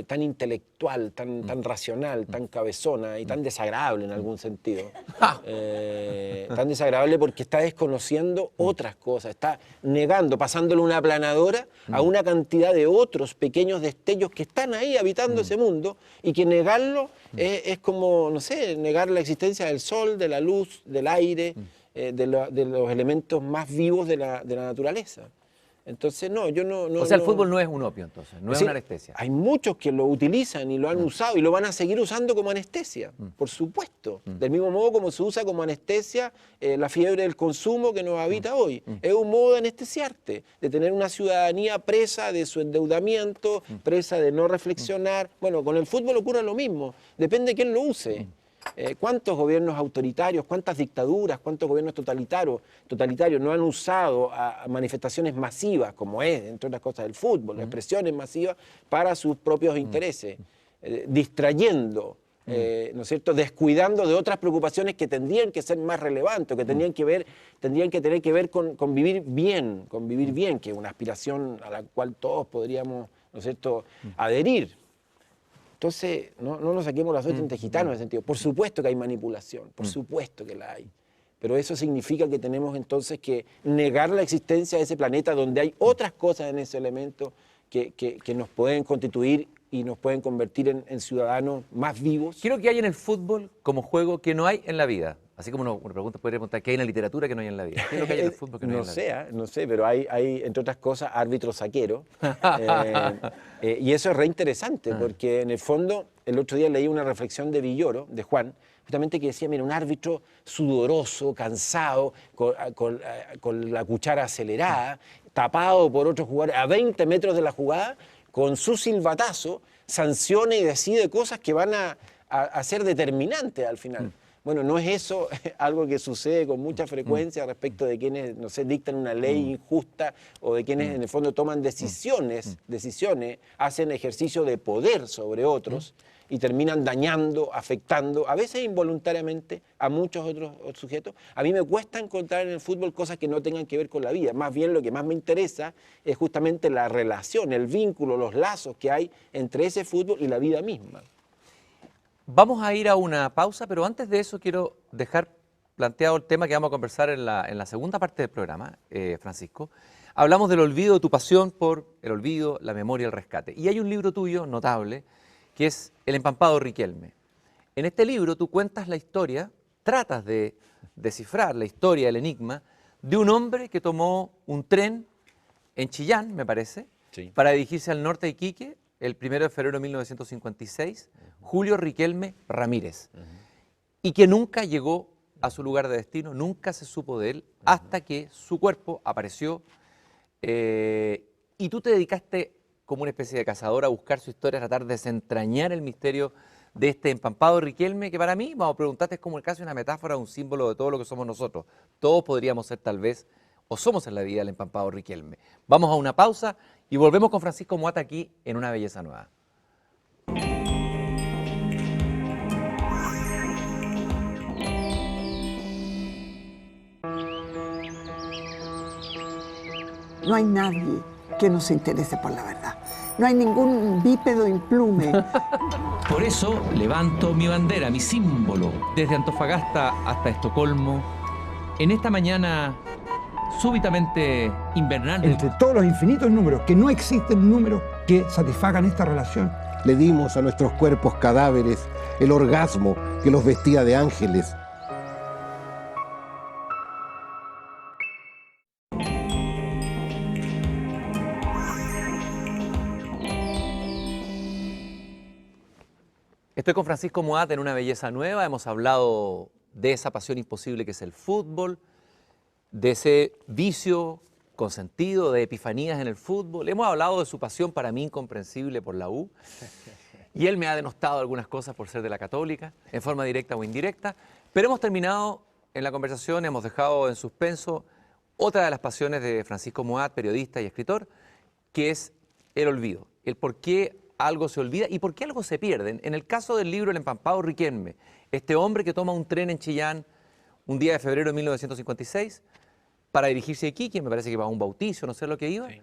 tan intelectual, tan racional, tan cabezona y tan desagradable en algún sentido. Tan desagradable porque está desconociendo otras cosas, está negando, pasándole una aplanadora a una cantidad de otros pequeños destellos que están ahí habitando ese mundo y que negarlo es como, no sé, negar la existencia del sol, de la luz, del aire, de los elementos más vivos de la naturaleza. Entonces, no, yo no... O sea, el fútbol no es un opio, entonces, no es una anestesia. Hay muchos que lo utilizan y lo han usado y lo van a seguir usando como anestesia, por supuesto. Del mismo modo como se usa como anestesia la fiebre del consumo que nos habita hoy. Es un modo de anestesiarte, de tener una ciudadanía presa de su endeudamiento, presa de no reflexionar. Bueno, con el fútbol ocurre lo mismo, depende de quién lo use. ¿Cuántos gobiernos autoritarios, cuántas dictaduras, cuántos gobiernos totalitarios no han usado a manifestaciones masivas, como es, entre otras cosas, el fútbol, expresiones masivas para sus propios intereses, distrayendo, ¿no es cierto?, descuidando de otras preocupaciones que tendrían que ser más relevantes, que tendrían que tener que ver con vivir bien, que es una aspiración a la cual todos podríamos, ¿no es cierto?, adherir. Entonces, no nos saquemos la suerte entre gitanos en ese sentido. Por supuesto que hay manipulación, por supuesto que la hay. Pero eso significa que tenemos entonces que negar la existencia de ese planeta donde hay otras cosas en ese elemento que nos pueden constituir y nos pueden convertir en ciudadanos más vivos. ¿Qué es lo que hay en el fútbol como juego que no hay en la vida? Así como una pregunta podría preguntar, ¿qué hay en la literatura que no hay en la vida? ¿Qué es lo que hay en el fútbol que no hay en la vida? No sé, pero hay, entre otras cosas, árbitros saqueros. Y eso es re interesante, porque en el fondo, el otro día leí una reflexión de Villoro, de Juan, justamente que decía, mira, un árbitro sudoroso, cansado, con la cuchara acelerada, tapado por otros jugadores, a 20 metros de la jugada, con su silbatazo, sanciona y decide cosas que van a ser determinantes al final. Bueno, ¿no es eso algo que sucede con mucha frecuencia respecto de quienes, no sé, dictan una ley injusta o de quienes en el fondo toman decisiones, hacen ejercicio de poder sobre otros y terminan dañando, afectando, a veces involuntariamente, a muchos otros sujetos? A mí me cuesta encontrar en el fútbol cosas que no tengan que ver con la vida. Más bien lo que más me interesa es justamente la relación, el vínculo, los lazos que hay entre ese fútbol y la vida misma. Vamos a ir a una pausa, pero antes de eso quiero dejar planteado el tema que vamos a conversar en la segunda parte del programa, Francisco. Hablamos del olvido, de tu pasión por el olvido, la memoria, el rescate. Y hay un libro tuyo notable que es El empampado Riquelme. En este libro tú cuentas la historia, tratas de descifrar la historia, el enigma, de un hombre que tomó un tren en Chillán, me parece, para dirigirse al norte de Iquique, el 1 de febrero de 1956, Julio Riquelme Ramírez, y que nunca llegó a su lugar de destino, nunca se supo de él hasta que su cuerpo apareció y tú te dedicaste como una especie de cazador a buscar su historia, a tratar de desentrañar el misterio de este empampado Riquelme, que para mí, vamos a preguntarte, es como el caso de una metáfora, un símbolo de todo lo que somos nosotros. Todos podríamos ser tal vez, o somos en la vida el empampado Riquelme. Vamos a una pausa y volvemos con Francisco Moat aquí en Una Belleza Nueva. No hay nadie que no se interese por la verdad. No hay ningún bípedo implume. Por eso levanto mi bandera, mi símbolo, desde Antofagasta hasta Estocolmo, en esta mañana súbitamente invernal. Entre todos los infinitos números, que no existen números que satisfagan esta relación. Le dimos a nuestros cuerpos cadáveres el orgasmo que los vestía de ángeles. Estoy con Francisco Moat en Una Belleza Nueva. Hemos hablado de esa pasión imposible que es el fútbol, de ese vicio consentido, de epifanías en el fútbol. Hemos hablado de su pasión para mí incomprensible por la U. Y él me ha denostado algunas cosas por ser de la Católica, en forma directa o indirecta. Pero hemos terminado en la conversación, hemos dejado en suspenso otra de las pasiones de Francisco Moat, periodista y escritor, que es el olvido. El por qué algo se olvida y por qué algo se pierde. En el caso del libro El empampado Riquelme, este hombre que toma un tren en Chillán un día de febrero de 1956 para dirigirse a Iquique, me parece que va a un bautizo, no sé lo que iba, sí,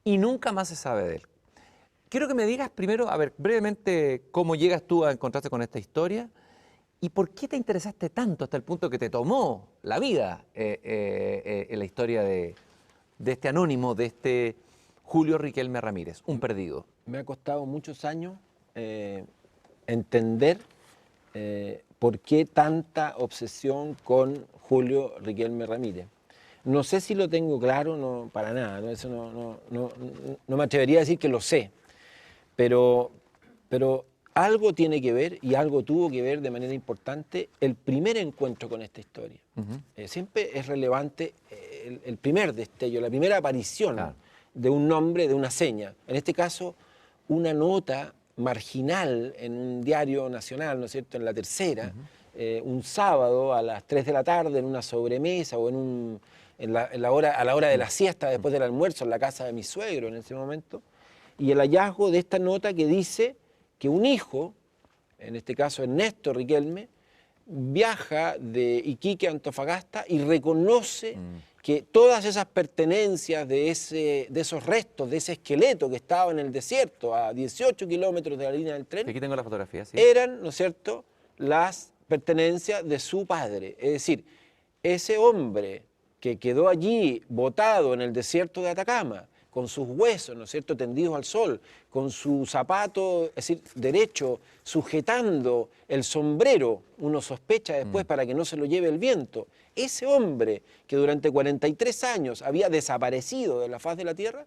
y nunca más se sabe de él. Quiero que me digas primero, a ver, brevemente, cómo llegas tú a encontrarte con esta historia y por qué te interesaste tanto hasta el punto que te tomó la vida en la historia de este anónimo, de este Julio Riquelme Ramírez, un perdido. Me ha costado muchos años entender por qué tanta obsesión con Julio Riquelme Ramírez. No sé si lo tengo claro, no, para nada, ¿no? Eso no me atrevería a decir que lo sé, pero algo tiene que ver y algo tuvo que ver de manera importante el primer encuentro con esta historia. Siempre es relevante el primer destello, la primera aparición, claro, de un nombre, de una seña. En este caso, una nota marginal en un diario nacional, ¿no es cierto?, en La Tercera, un sábado a las 3 de la tarde en una sobremesa o a la hora de la siesta, después del almuerzo, en la casa de mi suegro en ese momento, y el hallazgo de esta nota que dice que un hijo, en este caso Ernesto Riquelme, viaja de Iquique a Antofagasta y reconoce que todas esas pertenencias de esos restos, de ese esqueleto que estaba en el desierto a 18 kilómetros de la línea del tren, aquí tengo la fotografía, sí, eran, ¿no es cierto?, las pertenencias de su padre. Es decir, ese hombre que quedó allí botado en el desierto de Atacama, con sus huesos, ¿no es cierto?, tendidos al sol, con su zapato, es decir, derecho, sujetando el sombrero, uno sospecha después para que no se lo lleve el viento. Ese hombre que durante 43 años había desaparecido de la faz de la tierra,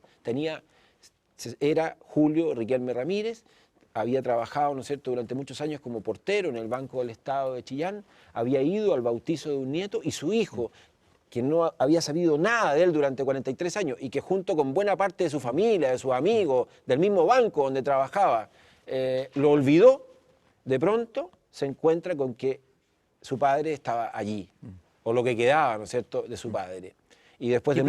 era Julio Riquelme Ramírez, había trabajado, ¿no es cierto?, durante muchos años como portero en el Banco del Estado de Chillán, había ido al bautizo de un nieto y su hijo, que no había sabido nada de él durante 43 años y que junto con buena parte de su familia, de sus amigos, del mismo banco donde trabajaba, lo olvidó, de pronto se encuentra con que su padre estaba allí, o lo que quedaba, ¿no es cierto?, de su padre. Y después de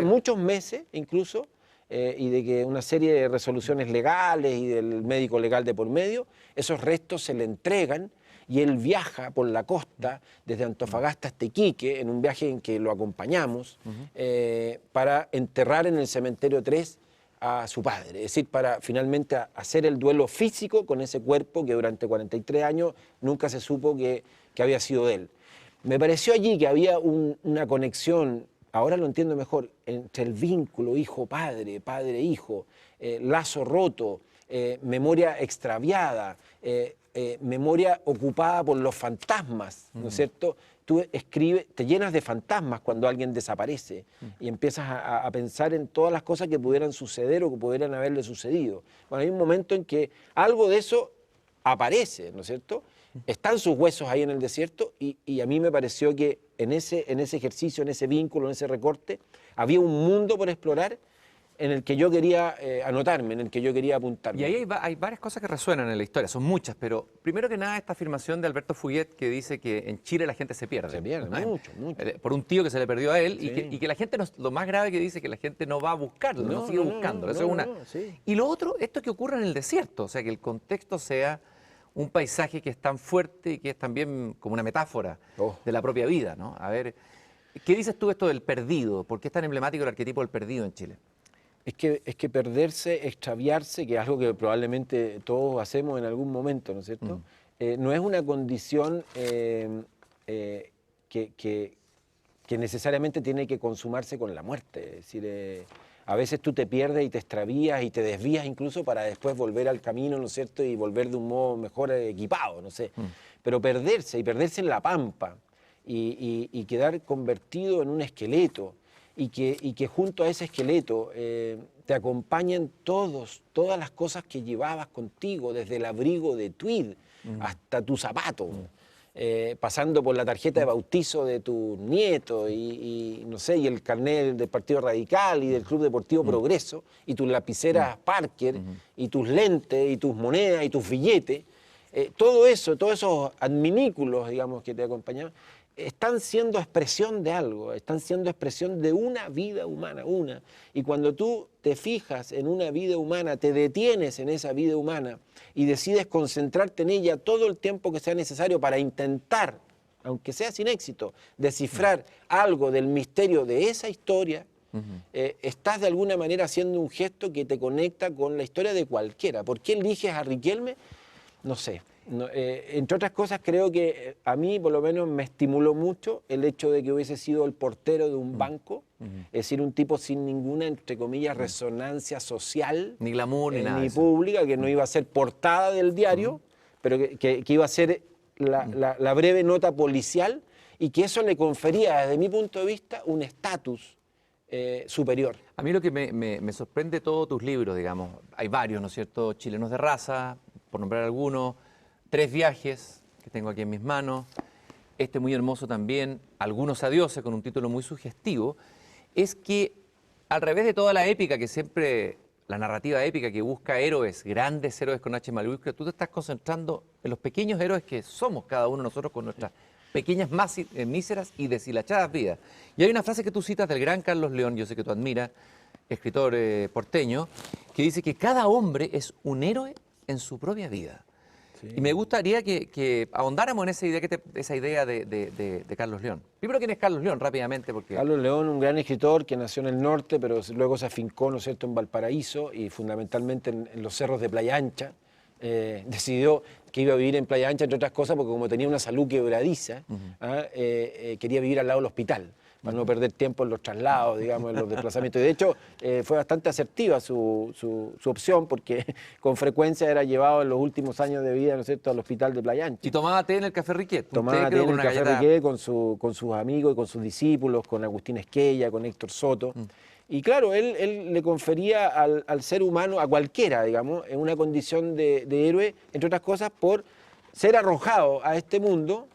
muchos meses, incluso, y de que una serie de resoluciones legales y del médico legal de por medio, esos restos se le entregan y él viaja por la costa desde Antofagasta hasta Iquique, en un viaje en que lo acompañamos, para enterrar en el cementerio 3 a su padre, es decir, para finalmente hacer el duelo físico con ese cuerpo que durante 43 años nunca se supo que había sido de él. Me pareció allí que había una conexión, ahora lo entiendo mejor, entre el vínculo hijo-padre, padre-hijo, lazo roto, memoria extraviada, memoria ocupada por los fantasmas, ¿no es cierto? Tú escribes, te llenas de fantasmas cuando alguien desaparece y empiezas a pensar en todas las cosas que pudieran suceder o que pudieran haberle sucedido. Bueno, hay un momento en que algo de eso aparece, ¿no es cierto? están sus huesos ahí en el desierto y a mí me pareció que en ese ejercicio, en ese vínculo, en ese recorte, había un mundo por explorar en el que yo quería anotarme, en el que yo quería apuntarme. Y ahí hay varias cosas que resuenan en la historia, son muchas, pero primero que nada esta afirmación de Alberto Fuguet que dice que en Chile la gente se pierde. Se pierde, mucho. Por un tío que se le perdió a él, Sí. y que la gente, lo más grave que dice que la gente no va a buscarlo, no sigue buscándolo. Eso es una... sí. Y lo otro, esto que ocurre en el desierto, o sea, que el contexto sea un paisaje que es tan fuerte y que es también como una metáfora de la propia vida, ¿no? A ver, ¿qué dices tú esto del perdido? ¿Por qué es tan emblemático el arquetipo del perdido en Chile? Es que perderse, extraviarse, que es algo que probablemente todos hacemos en algún momento, ¿no es cierto? No es una condición que necesariamente tiene que consumarse con la muerte. Es decir, a veces tú te pierdes y te extravías y te desvías incluso para después volver al camino, ¿no es cierto? Y volver de un modo mejor equipado, no sé. Pero perderse, y perderse en la pampa, y quedar convertido en un esqueleto, y que junto a ese esqueleto te acompañen todas las cosas que llevabas contigo, desde el abrigo de tweed hasta tu zapato, pasando por la tarjeta de bautizo de tu nieto y no sé, y el carnet del Partido Radical y del Club Deportivo Progreso, y tus lapiceras Parker, y tus lentes, y tus monedas, y tus billetes. Todo eso, todos esos adminículos, digamos, que te acompañaban, están siendo expresión de algo, están siendo expresión de una vida humana, una. Y cuando tú te fijas en una vida humana, te detienes en esa vida humana y decides concentrarte en ella todo el tiempo que sea necesario para intentar, aunque sea sin éxito, descifrar algo del misterio de esa historia, estás de alguna manera haciendo un gesto que te conecta con la historia de cualquiera. ¿Por qué eliges a Riquelme? No sé. Entre otras cosas, creo que a mí por lo menos me estimuló mucho el hecho de que hubiese sido el portero de un banco, es decir, un tipo sin ninguna, entre comillas, resonancia social, ni glamour, ni nada ni pública, que no iba a ser portada del diario, pero que iba a ser la breve nota policial, y que eso le confería, desde mi punto de vista, un estatus superior. A mí lo que me sorprende de todos tus libros, digamos, hay varios, ¿no es cierto? Chilenos de raza, por nombrar algunos, 3 viajes que tengo aquí en mis manos, este muy hermoso también, Algunos adioses, con un título muy sugestivo, es que al revés de toda la épica que siempre, la narrativa épica que busca héroes, grandes héroes con H mayúscula, tú te estás concentrando en los pequeños héroes que somos cada uno de nosotros con nuestras pequeñas, míseras y deshilachadas vidas. Y hay una frase que tú citas del gran Carlos León, yo sé que tú admiras, escritor porteño, que dice que cada hombre es un héroe en su propia vida. Y me gustaría que ahondáramos en esa idea de Carlos León. Primero, ¿quién es Carlos León? Rápidamente, porque... Carlos León, un gran escritor que nació en el norte, pero luego se afincó, ¿no es cierto?, en Valparaíso y fundamentalmente en los cerros de Playa Ancha. Decidió que iba a vivir en Playa Ancha, entre otras cosas, porque como tenía una salud quebradiza, quería vivir al lado del hospital, para no perder tiempo en los traslados, digamos, en los desplazamientos. Y de hecho, fue bastante asertiva su opción, porque con frecuencia era llevado en los últimos años de vida, ¿no es cierto?, al hospital de Playa Ancha. Y tomaba té en el Café Riquet. Tomaba té en el Café Riquet con sus amigos y con sus discípulos, con Agustín Esquella, con Héctor Soto. Y claro, él le confería al ser humano, a cualquiera, digamos, en una condición de héroe, entre otras cosas, por ser arrojado a este mundo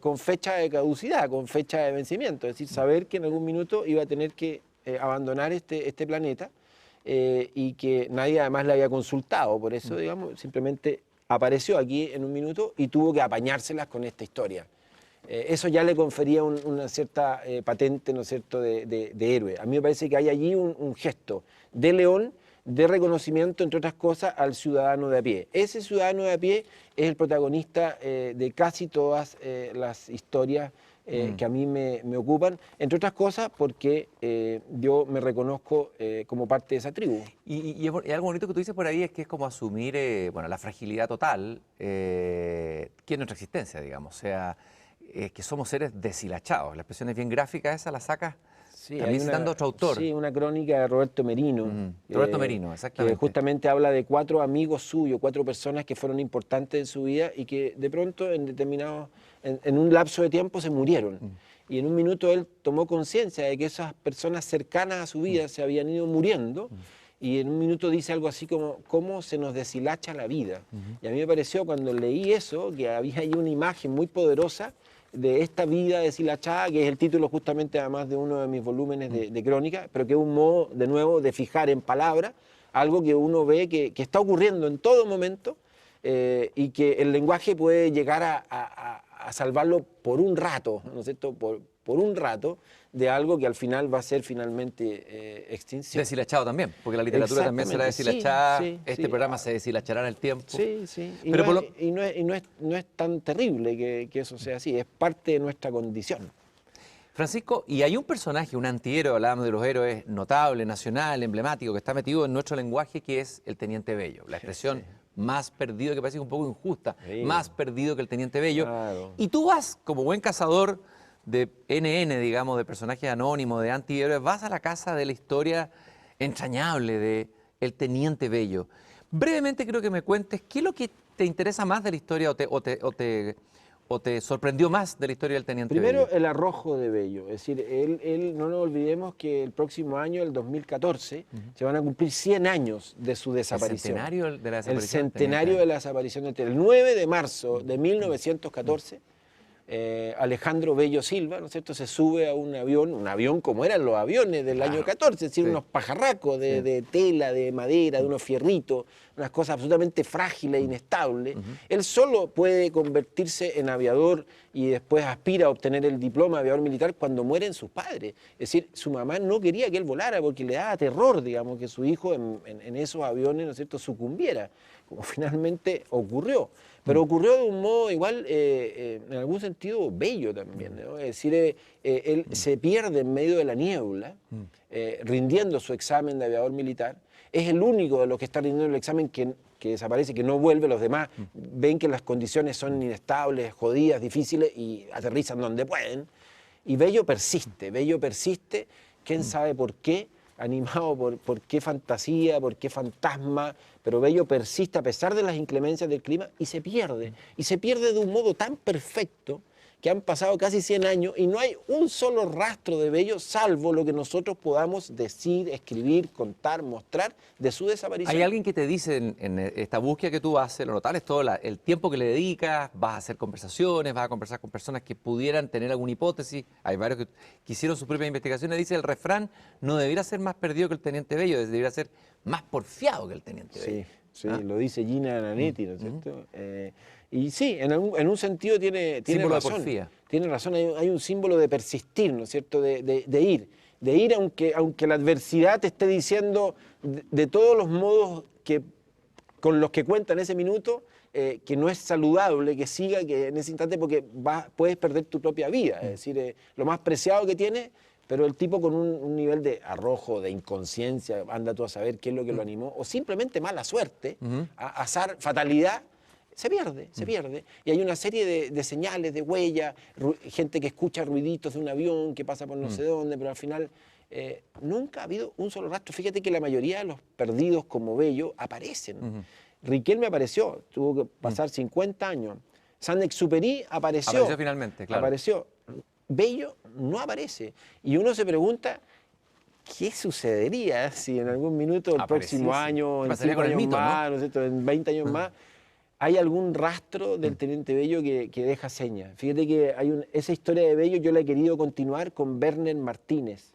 con fecha de caducidad, con fecha de vencimiento. Es decir, saber que en algún minuto iba a tener que abandonar este planeta y que nadie además le había consultado. Por eso, digamos, simplemente apareció aquí en un minuto y tuvo que apañárselas con esta historia. Eso ya le confería una cierta patente, ¿no es cierto?, de héroe. A mí me parece que hay allí un gesto de León, de reconocimiento, entre otras cosas, al ciudadano de a pie. Ese ciudadano de a pie es el protagonista de casi todas las historias que a mí me ocupan, entre otras cosas porque yo me reconozco como parte de esa tribu. Y algo bonito que tú dices por ahí es que es como asumir la fragilidad total que es nuestra existencia, digamos. O sea, que somos seres deshilachados. La expresión es bien gráfica, esa la sacas también citando a otro autor. Sí, una crónica de Roberto Merino. Roberto Merino, exactamente. Que justamente habla de 4 amigos suyos, 4 personas que fueron importantes en su vida y que de pronto en un lapso de tiempo se murieron. Y en un minuto él tomó conciencia de que esas personas cercanas a su vida se habían ido muriendo y en un minuto dice algo así como cómo se nos deshilacha la vida. Y a mí me pareció cuando leí eso que había ahí una imagen muy poderosa de esta vida deshilachada, que es el título justamente además de uno de mis volúmenes de crónica, pero que es un modo de nuevo de fijar en palabras algo que uno ve que está ocurriendo en todo momento, y que el lenguaje puede llegar a salvarlo por un rato, ¿no es cierto? Por un rato de algo que al final va a ser finalmente extinción. Deshilachado también, porque la literatura también será deshilachada, este programa se deshilachará en el tiempo. Sí, sí, Pero no es tan terrible que eso sea así, es parte de nuestra condición. Francisco, y hay un personaje, un antihéroe, hablábamos de los héroes, notable, nacional, emblemático, que está metido en nuestro lenguaje, que es el Teniente Bello, la expresión más perdido, que parece un poco injusta, más perdido que el Teniente Bello. Claro. Y tú vas, como buen cazador de NN, digamos, de personajes anónimos, de antihéroes, vas a la casa de la historia entrañable de el Teniente Bello. Brevemente quiero que me cuentes qué es lo que te interesa más de la historia o te sorprendió más de la historia del Teniente Bello. Primero, el arrojo de Bello. Es decir, él no nos olvidemos que el próximo año, el 2014, se van a cumplir 100 años de su desaparición. ¿El centenario de la desaparición? El centenario de la desaparición del Teniente. El 9 de marzo de 1914, Alejandro Bello Silva, ¿no es cierto?, se sube a un avión como eran los aviones del año 14, es decir, unos pajarracos de tela, de madera, de unos fierritos, unas cosas absolutamente frágiles e inestables. Él solo puede convertirse en aviador y después aspira a obtener el diploma de aviador militar cuando mueren sus padres. Es decir, su mamá no quería que él volara porque le daba terror, digamos, que su hijo en esos aviones, ¿no es cierto?, sucumbiera, como finalmente ocurrió. Pero ocurrió de un modo igual, en algún sentido, bello también, ¿no? Es decir, él se pierde en medio de la niebla, rindiendo su examen de aviador militar. Es el único de los que está rindiendo el examen que desaparece, que no vuelve. Los demás ven que las condiciones son inestables, jodidas, difíciles, y aterrizan donde pueden. Y Bello persiste, quién sabe por qué, animado por qué fantasía, por qué fantasma, pero Bello persiste a pesar de las inclemencias del clima y se pierde de un modo tan perfecto que han pasado casi 100 años y no hay un solo rastro de Bello, salvo lo que nosotros podamos decir, escribir, contar, mostrar de su desaparición. ¿Hay alguien que te dice en esta búsqueda que tú haces, lo notable es todo el tiempo que le dedicas, vas a hacer conversaciones, vas a conversar con personas que pudieran tener alguna hipótesis? Hay varios que hicieron sus propias investigaciones. Dice el refrán, no debería ser más perdido que el Teniente Bello, debería ser más porfiado que el Teniente Bello. Sí, lo dice Gina Nanetti, ¿no es cierto? Y sí, en un sentido tiene razón. Tiene razón, hay un símbolo de persistir, ¿no es cierto? De ir aunque la adversidad te esté diciendo de todos los modos con los que cuenta en ese minuto, que no es saludable que siga que en ese instante porque puedes perder tu propia vida. Es decir, lo más preciado que tiene, pero el tipo con un nivel de arrojo, de inconsciencia, anda tú a saber qué es lo que lo animó, o simplemente mala suerte, azar, fatalidad, se pierde. Y hay una serie de señales, de huellas, gente que escucha ruiditos de un avión que pasa por no sé dónde, pero al final nunca ha habido un solo rastro. Fíjate que la mayoría de los perdidos como Bello aparecen. Riquelme apareció, tuvo que pasar 50 años. Saint-Exupéry apareció finalmente, claro. Apareció. Bello no aparece. Y uno se pregunta, ¿qué sucedería si en algún minuto, el próximo año, en 5 años más, ¿no es cierto?, en 20 años más, hay algún rastro del Teniente Bello que deja señas? Fíjate que esa historia de Bello yo la he querido continuar con Werner Martínez,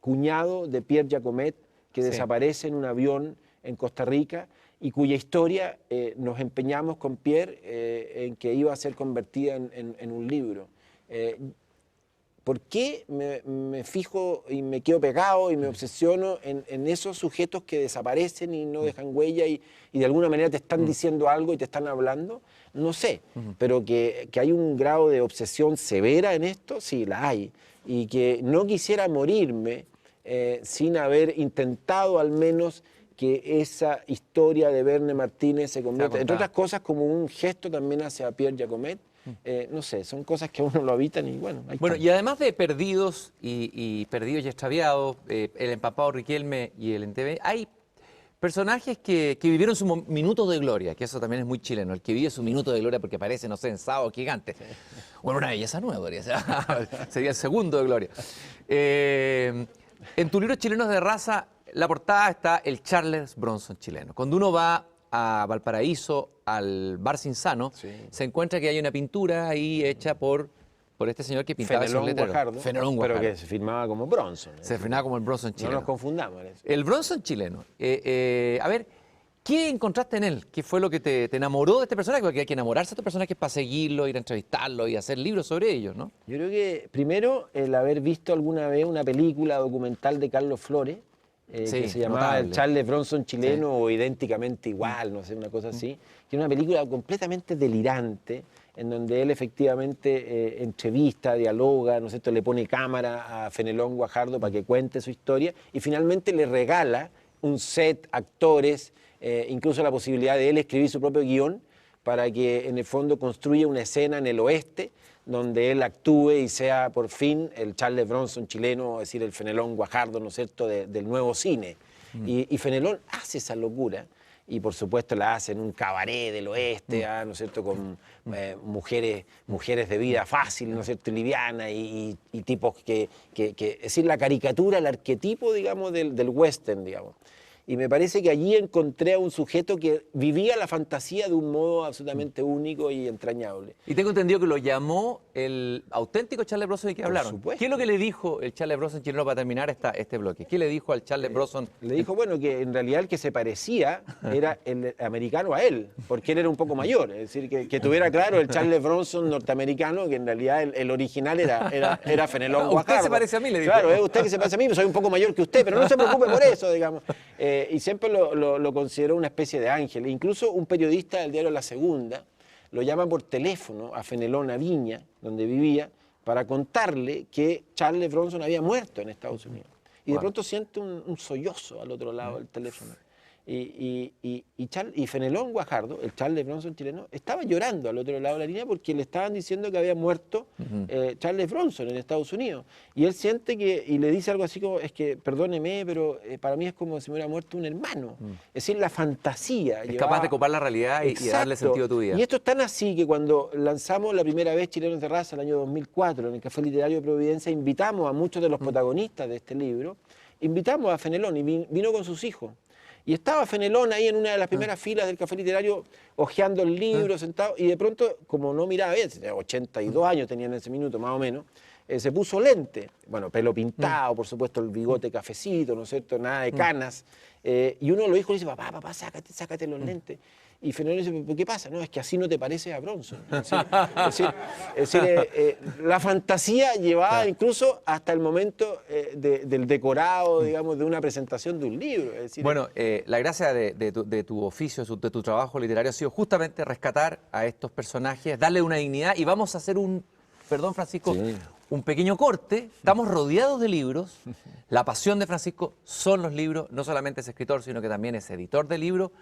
cuñado de Pierre Jacomet, que desaparece en un avión en Costa Rica y cuya historia nos empeñamos con Pierre en que iba a ser convertida en un libro. ¿Por qué me fijo y me quedo pegado y me obsesiono en esos sujetos que desaparecen y no dejan huella y de alguna manera te están diciendo algo y te están hablando? No sé, pero que hay un grado de obsesión severa en esto, sí, la hay. Y que no quisiera morirme sin haber intentado al menos que esa historia de Werner Martínez se convierta, entre otras cosas, como un gesto también hacia Pierre Jacomet. No sé, son cosas que a uno lo habitan y bueno. Y además de perdidos y perdidos y extraviados, el empapado Riquelme y el NTV, hay personajes que vivieron su minuto de gloria, que eso también es muy chileno, el que vive su minuto de gloria porque aparece, no sé, en Sábado Gigante. Bueno, una belleza nueva, podría ser. Sería el segundo de gloria. En tu libro Chilenos de Raza la portada está el Charles Bronson chileno. Cuando uno va a Valparaíso, al Bar Cinzano, se encuentra que hay una pintura ahí hecha por este señor que pintaba esos letreros. Fenelón Guajardo, pero que se firmaba como Bronson. Se firmaba como el Bronson chileno. No nos confundamos en eso. El Bronson chileno. A ver, ¿qué encontraste en él? ¿Qué fue lo que te enamoró de este personaje? Porque hay que enamorarse de este personaje para seguirlo, ir a entrevistarlo y hacer libros sobre ellos, ¿no? Yo creo que, primero, el haber visto alguna vez una película documental de Carlos Flores, que se llamaba El Charles Bronson chileno o Idénticamente Igual, no sé, una cosa así, que es una película completamente delirante, en donde él efectivamente entrevista, dialoga, ¿no es cierto?, le pone cámara a Fenelón Guajardo para que cuente su historia y finalmente le regala un set, actores, incluso la posibilidad de él escribir su propio guión para que en el fondo construya una escena en el oeste donde él actúe y sea por fin el Charles Bronson chileno, es decir, el Fenelón Guajardo, ¿no es cierto?, del nuevo cine. Y Fenelón hace esa locura y por supuesto la hace en un cabaret del oeste, ¿no es cierto?, con mujeres de vida fácil, ¿no es cierto?, liviana y tipos que, es decir, la caricatura, el arquetipo, digamos, del western, digamos. Y me parece que allí encontré a un sujeto que vivía la fantasía de un modo absolutamente único y entrañable. Y tengo entendido que lo llamó el auténtico Charles Bronson y que hablaron. Supuesto. ¿Qué es lo que le dijo el Charles Bronson chileno para terminar este bloque? ¿Qué le dijo al Charles Bronson? Le dijo, bueno, que en realidad el que se parecía era el americano a él, porque él era un poco mayor. Es decir, que tuviera claro el Charles Bronson norteamericano, que en realidad el original era Fenelón Guajardo. Usted se parece a mí, le dijo. Claro, es usted que se parece a mí, soy un poco mayor que usted, pero no se preocupe por eso, digamos. Y siempre lo consideró una especie de ángel. Incluso un periodista del diario La Segunda lo llama por teléfono a Fenelón, a Viña, donde vivía, para contarle que Charles Bronson había muerto en Estados Unidos. Y de pronto siente un sollozo al otro lado del teléfono. Y Fenelón Guajardo, el Charles Bronson chileno, estaba llorando al otro lado de la línea porque le estaban diciendo que había muerto Charles Bronson en Estados Unidos. Y él siente y le dice algo así como, es que perdóneme, pero para mí es como si me hubiera muerto un hermano. Es decir, la fantasía. Es capaz de copar la realidad y darle sentido a tu vida. Y esto es tan así que cuando lanzamos la primera vez Chilenos de Raza, el año 2004, en el Café Literario de Providencia, invitamos a muchos de los protagonistas de este libro, invitamos a Fenelón y vino con sus hijos. Y estaba Fenelón ahí en una de las primeras filas del Café Literario, hojeando el libro, sentado, y de pronto, como no miraba bien, 82 años tenía en ese minuto, más o menos, se puso lente. Bueno, pelo pintado, por supuesto, el bigote cafecito, ¿no es cierto? Nada de canas. Y uno de los hijos le dice, papá, sácate los lentes. Y Fenelón dice, ¿qué pasa? No, es que así no te parece a Bronson. Es decir, la fantasía llevaba incluso hasta el momento del decorado, digamos, de una presentación de un libro. Es decir, bueno, la gracia de tu oficio, de tu trabajo literario ha sido justamente rescatar a estos personajes, darle una dignidad y vamos a hacer perdón Francisco, un pequeño corte. Estamos rodeados de libros. La pasión de Francisco son los libros, no solamente es escritor, sino que también es editor de libros.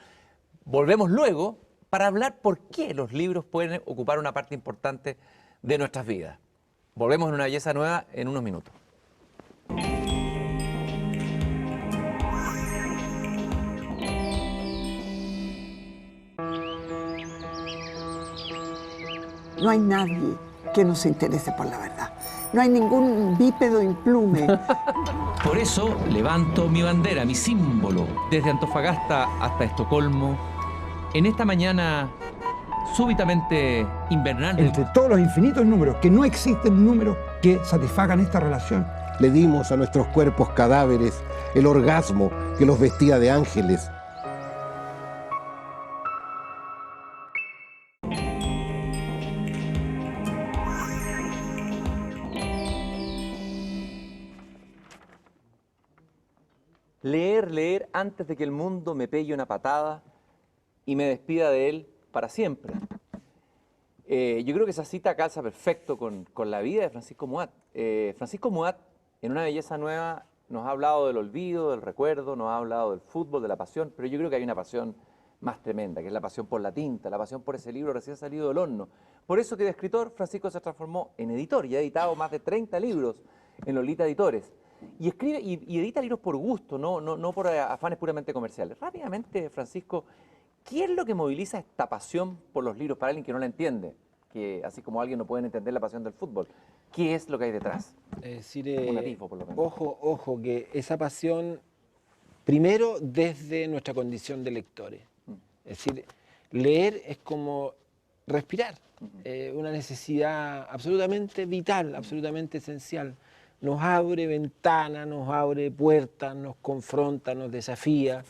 Volvemos luego para hablar por qué los libros pueden ocupar una parte importante de nuestras vidas. Volvemos en Una Belleza Nueva en unos minutos. No hay nadie que no se interese por la verdad. No hay ningún bípedo implume. Por eso levanto mi bandera, mi símbolo, desde Antofagasta hasta Estocolmo, en esta mañana súbitamente invernal. Entre todos los infinitos números, que no existen números que satisfagan esta relación. Le dimos a nuestros cuerpos cadáveres el orgasmo que los vestía de ángeles. Leer antes de que el mundo me pegue una patada y me despida de él para siempre. Yo creo que esa cita calza perfecto con la vida de Francisco Muat. Francisco Muat, en Una Belleza Nueva, nos ha hablado del olvido, del recuerdo, nos ha hablado del fútbol, de la pasión, pero yo creo que hay una pasión más tremenda, que es la pasión por la tinta, la pasión por ese libro recién salido del horno. Por eso que de escritor, Francisco se transformó en editor y ha editado más de 30 libros en Lolita Editores. Y escribe y edita libros por gusto, no por afanes puramente comerciales. Rápidamente, Francisco, ¿qué es lo que moviliza esta pasión por los libros para alguien que no la entiende? Que así como alguien no puede entender la pasión del fútbol. ¿Qué es lo que hay detrás? Es decir, un atisbo, por lo menos. ojo, que esa pasión Primero, desde nuestra condición de lectores. Es decir, leer es como respirar, una necesidad absolutamente vital, absolutamente esencial. Nos abre ventanas, nos abre puertas, nos confronta, nos desafía,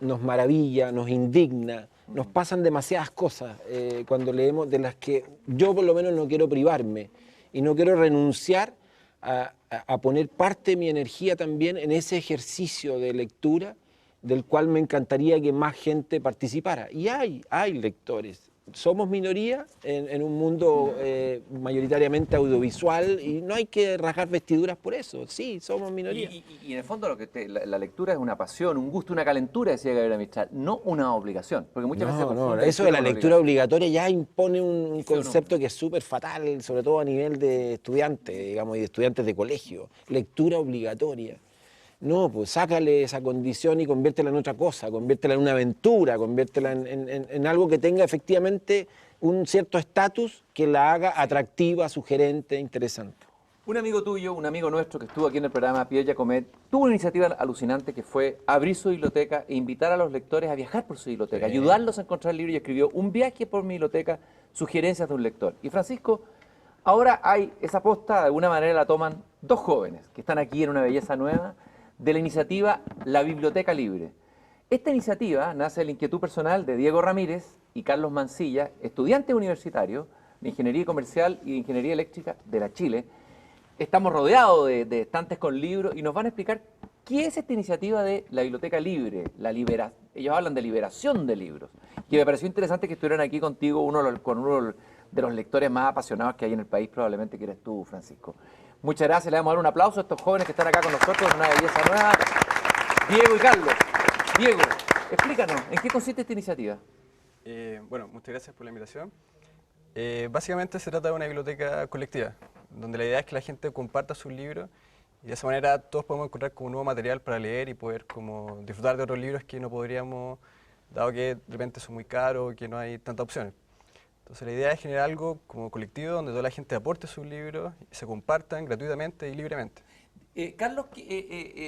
nos maravilla, nos indigna. Nos pasan demasiadas cosas cuando leemos, de las que yo por lo menos no quiero privarme y no quiero renunciar a poner parte de mi energía también en ese ejercicio de lectura del cual me encantaría que más gente participara. Y hay lectores. Somos minoría en un mundo mayoritariamente audiovisual y no hay que rasgar vestiduras por eso. Sí, somos minoría. Y en el fondo la lectura es una pasión, un gusto, una calentura, decía Gabriela Mistral, no una obligación. Porque muchas veces eso de la lectura obligatoria ya impone un concepto que es súper fatal, sobre todo a nivel de estudiantes, digamos, y de estudiantes de colegio. Lectura obligatoria. No, pues sácale esa condición y conviértela en otra cosa, conviértela en una aventura, conviértela en algo que tenga efectivamente un cierto estatus que la haga atractiva, sugerente, interesante. Un amigo tuyo, un amigo nuestro que estuvo aquí en el programa, Pierre Jacomet, tuvo una iniciativa alucinante que fue abrir su biblioteca e invitar a los lectores a viajar por su biblioteca, ayudarlos a encontrar libros, y escribió Un viaje por mi biblioteca, sugerencias de un lector. Y Francisco, ahora hay esa posta, de alguna manera la toman dos jóvenes que están aquí en una belleza nueva, de la iniciativa La Biblioteca Libre. Esta iniciativa nace de la inquietud personal de Diego Ramírez y Carlos Mancilla, estudiantes universitarios de Ingeniería Comercial y de Ingeniería Eléctrica de la Chile. Estamos rodeados de estantes con libros y nos van a explicar qué es esta iniciativa de la Biblioteca Libre, ellos hablan de liberación de libros. Y me pareció interesante que estuvieran aquí contigo, con uno de los lectores más apasionados que hay en el país, probablemente que eres tú, Francisco. Muchas gracias, le vamos a dar un aplauso a estos jóvenes que están acá con nosotros, una belleza nueva. Diego y Carlos. Diego, explícanos, ¿en qué consiste esta iniciativa? Bueno, muchas gracias por la invitación. Básicamente se trata de una biblioteca colectiva, donde la idea es que la gente comparta sus libros y de esa manera todos podemos encontrar como nuevo material para leer y poder como disfrutar de otros libros que no podríamos, dado que de repente son muy caros, que no hay tantas opciones. Entonces la idea es generar algo como colectivo donde toda la gente aporte sus libros y se compartan gratuitamente y libremente. Carlos,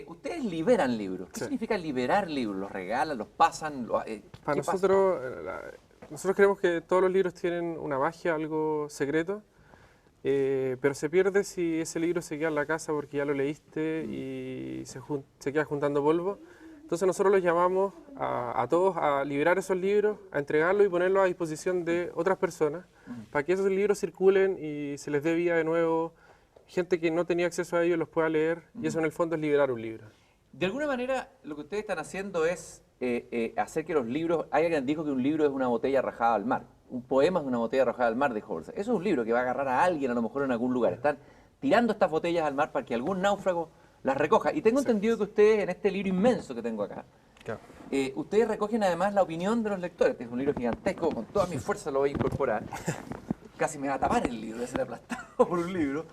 ustedes liberan libros. ¿Qué significa liberar libros? ¿Los regalan, los pasan? Para nosotros, nosotros creemos que todos los libros tienen una magia, algo secreto, pero se pierde si ese libro se queda en la casa porque ya lo leíste y se queda juntando polvo. Entonces nosotros los llamamos a todos a liberar esos libros, a entregarlos y ponerlos a disposición de otras personas para que esos libros circulen y se les dé vida de nuevo. Gente que no tenía acceso a ellos los pueda leer y eso en el fondo es liberar un libro. De alguna manera lo que ustedes están haciendo es hacer que los libros, hay alguien dijo que un libro es una botella arrojada al mar, un poema es una botella arrojada al mar de Horace. Eso es un libro que va a agarrar a alguien a lo mejor en algún lugar. Están tirando estas botellas al mar para que algún náufrago las recoja. Y tengo entendido que ustedes, en este libro inmenso que tengo acá, ustedes recogen además la opinión de los lectores. Este es un libro gigantesco, con toda mi fuerza lo voy a incorporar. Casi me va a tapar el libro, de ser aplastado por un libro.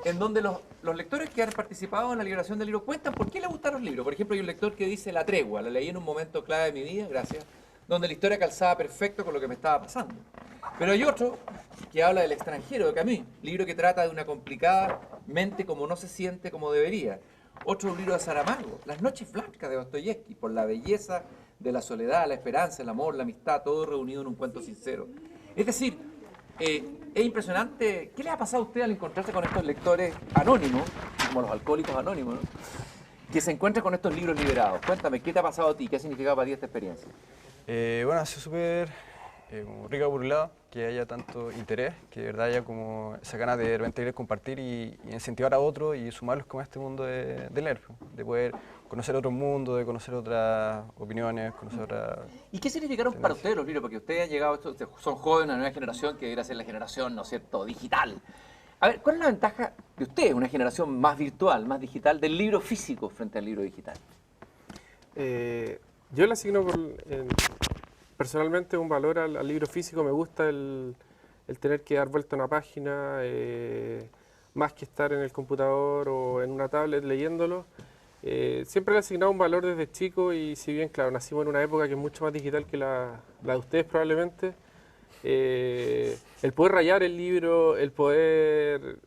En donde los lectores que han participado en la liberación del libro cuentan por qué les gustan los libros. Por ejemplo, hay un lector que dice La tregua, la leí en un momento clave de mi vida, gracias, donde la historia calzaba perfecto con lo que me estaba pasando. Pero hay otro que habla del extranjero, de Camus, libro que trata de una complicada mente como no se siente como debería. Otro libro de Saramago, Las noches blancas de Dostoyevsky, por la belleza de la soledad, la esperanza, el amor, la amistad, todo reunido en un cuento sincero. Es decir, es impresionante. ¿Qué le ha pasado a usted al encontrarse con estos lectores anónimos, como los alcohólicos anónimos, ¿no?, que se encuentran con estos libros liberados? Cuéntame, ¿qué te ha pasado a ti? ¿Qué ha significado para ti esta experiencia? Bueno, ha sido súper rico por un lado, que haya tanto interés, que de verdad haya como esa ganas de repente querer compartir y incentivar a otros y sumarlos como a este mundo de leer, de poder conocer otro mundo, de conocer otras opiniones, conocer otras... ¿Y qué significaron para ustedes los libros? Porque ustedes han llegado, son jóvenes, una nueva generación que debería ser la generación, ¿no es cierto?, digital. A ver, ¿cuál es la ventaja de ustedes, una generación más virtual, más digital, del libro físico frente al libro digital? Yo le asigno personalmente un valor al libro físico. Me gusta el tener que dar vuelta a una página, más que estar en el computador o en una tablet leyéndolo. Siempre le he asignado un valor desde chico y si bien, claro, nacimos en una época que es mucho más digital que la de ustedes probablemente, el poder rayar el libro, el poder,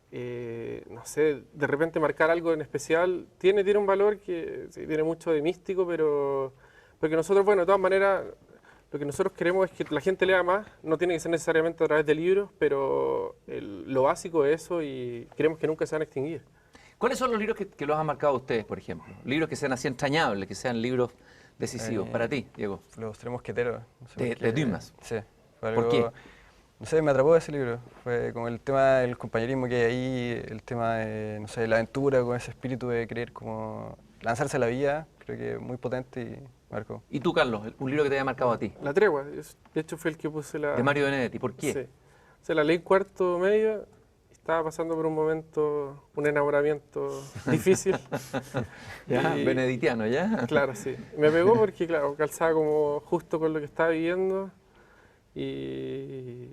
no sé, de repente marcar algo en especial, tiene un valor que sí, tiene mucho de místico, pero porque nosotros, bueno, de todas maneras, lo que nosotros queremos es que la gente lea más, no tiene que ser necesariamente a través de libros, pero lo básico es eso y queremos que nunca se van a extinguir. ¿Cuáles son los libros que los han marcado a ustedes, por ejemplo? Libros que sean así entrañables, que sean libros decisivos para ti, Diego. Los Tres Mosqueteros. No sé de Dumas. Sí. ¿Por qué? No sé, me atrapó ese libro. Fue como el tema del compañerismo que hay ahí, el tema de, no sé, la aventura, con ese espíritu de querer como lanzarse a la vida, creo que muy potente y marcó. ¿Y tú, Carlos, un libro que te haya marcado a ti? La Tregua, de hecho fue el que puse la... De Mario Benedetti, ¿por qué? Sí. O sea, la leí en cuarto medio, estaba pasando por un momento, un enamoramiento difícil. Ya, beneditiano, ¿ya? Claro, sí. Me pegó porque, claro, calzaba como justo con lo que estaba viviendo y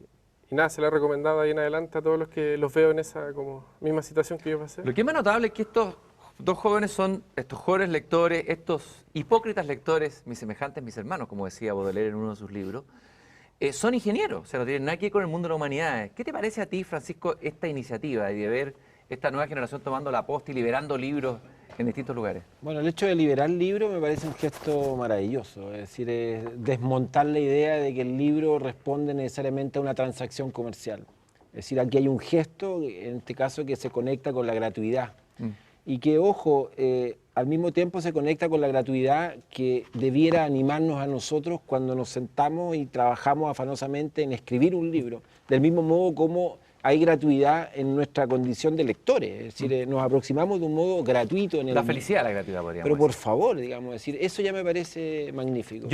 nada, se la he recomendado ahí en adelante a todos los que los veo en esa como misma situación que yo pasé. Lo que es más notable es que estos dos jóvenes son estos jóvenes lectores, estos hipócritas lectores, mis semejantes, mis hermanos, como decía Baudelaire en uno de sus libros, son ingenieros, o sea, no tienen nada que ver con el mundo de la humanidad. ¿Qué te parece a ti, Francisco, esta iniciativa de ver esta nueva generación tomando la posta y liberando libros en distintos lugares? Bueno, el hecho de liberar libros me parece un gesto maravilloso, es decir, desmontar la idea de que el libro responde necesariamente a una transacción comercial. Es decir, aquí hay un gesto, en este caso, que se conecta con la gratuidad. Y que, ojo, al mismo tiempo se conecta con la gratuidad que debiera animarnos a nosotros cuando nos sentamos y trabajamos afanosamente en escribir un libro, del mismo modo como hay gratuidad en nuestra condición de lectores, es decir, nos aproximamos de un modo gratuito. En la felicidad de la gratuidad, podríamos decir. Pero por decir. favor, digamos, decir, eso ya me parece magnífico.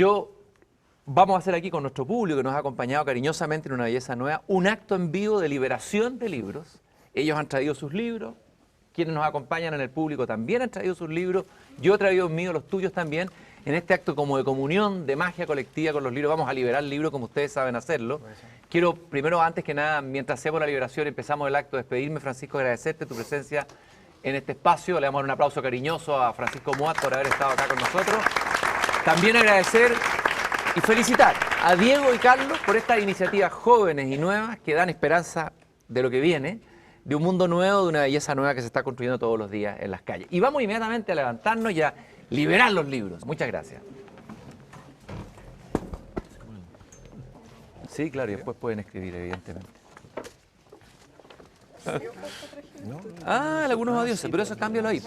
Vamos a hacer aquí con nuestro público que nos ha acompañado cariñosamente en Una Belleza Nueva, un acto en vivo de liberación de libros. Ellos han traído sus libros, quienes nos acompañan en el público también han traído sus libros, yo he traído míos, los tuyos también. En este acto como de comunión, de magia colectiva con los libros, vamos a liberar el libro como ustedes saben hacerlo. Quiero, primero, antes que nada, mientras hacemos la liberación, empezamos el acto de despedirme, Francisco, agradecerte tu presencia en este espacio. Le damos un aplauso cariñoso a Francisco Moat por haber estado acá con nosotros. También agradecer y felicitar a Diego y Carlos por estas iniciativas jóvenes y nuevas que dan esperanza de lo que viene, de un mundo nuevo, de una belleza nueva que se está construyendo todos los días en las calles. Y vamos inmediatamente a levantarnos y a liberar los libros. Muchas gracias. Sí, claro, y después pueden escribir, evidentemente. Ah, algunos adioses, pero eso cámbialo ahí.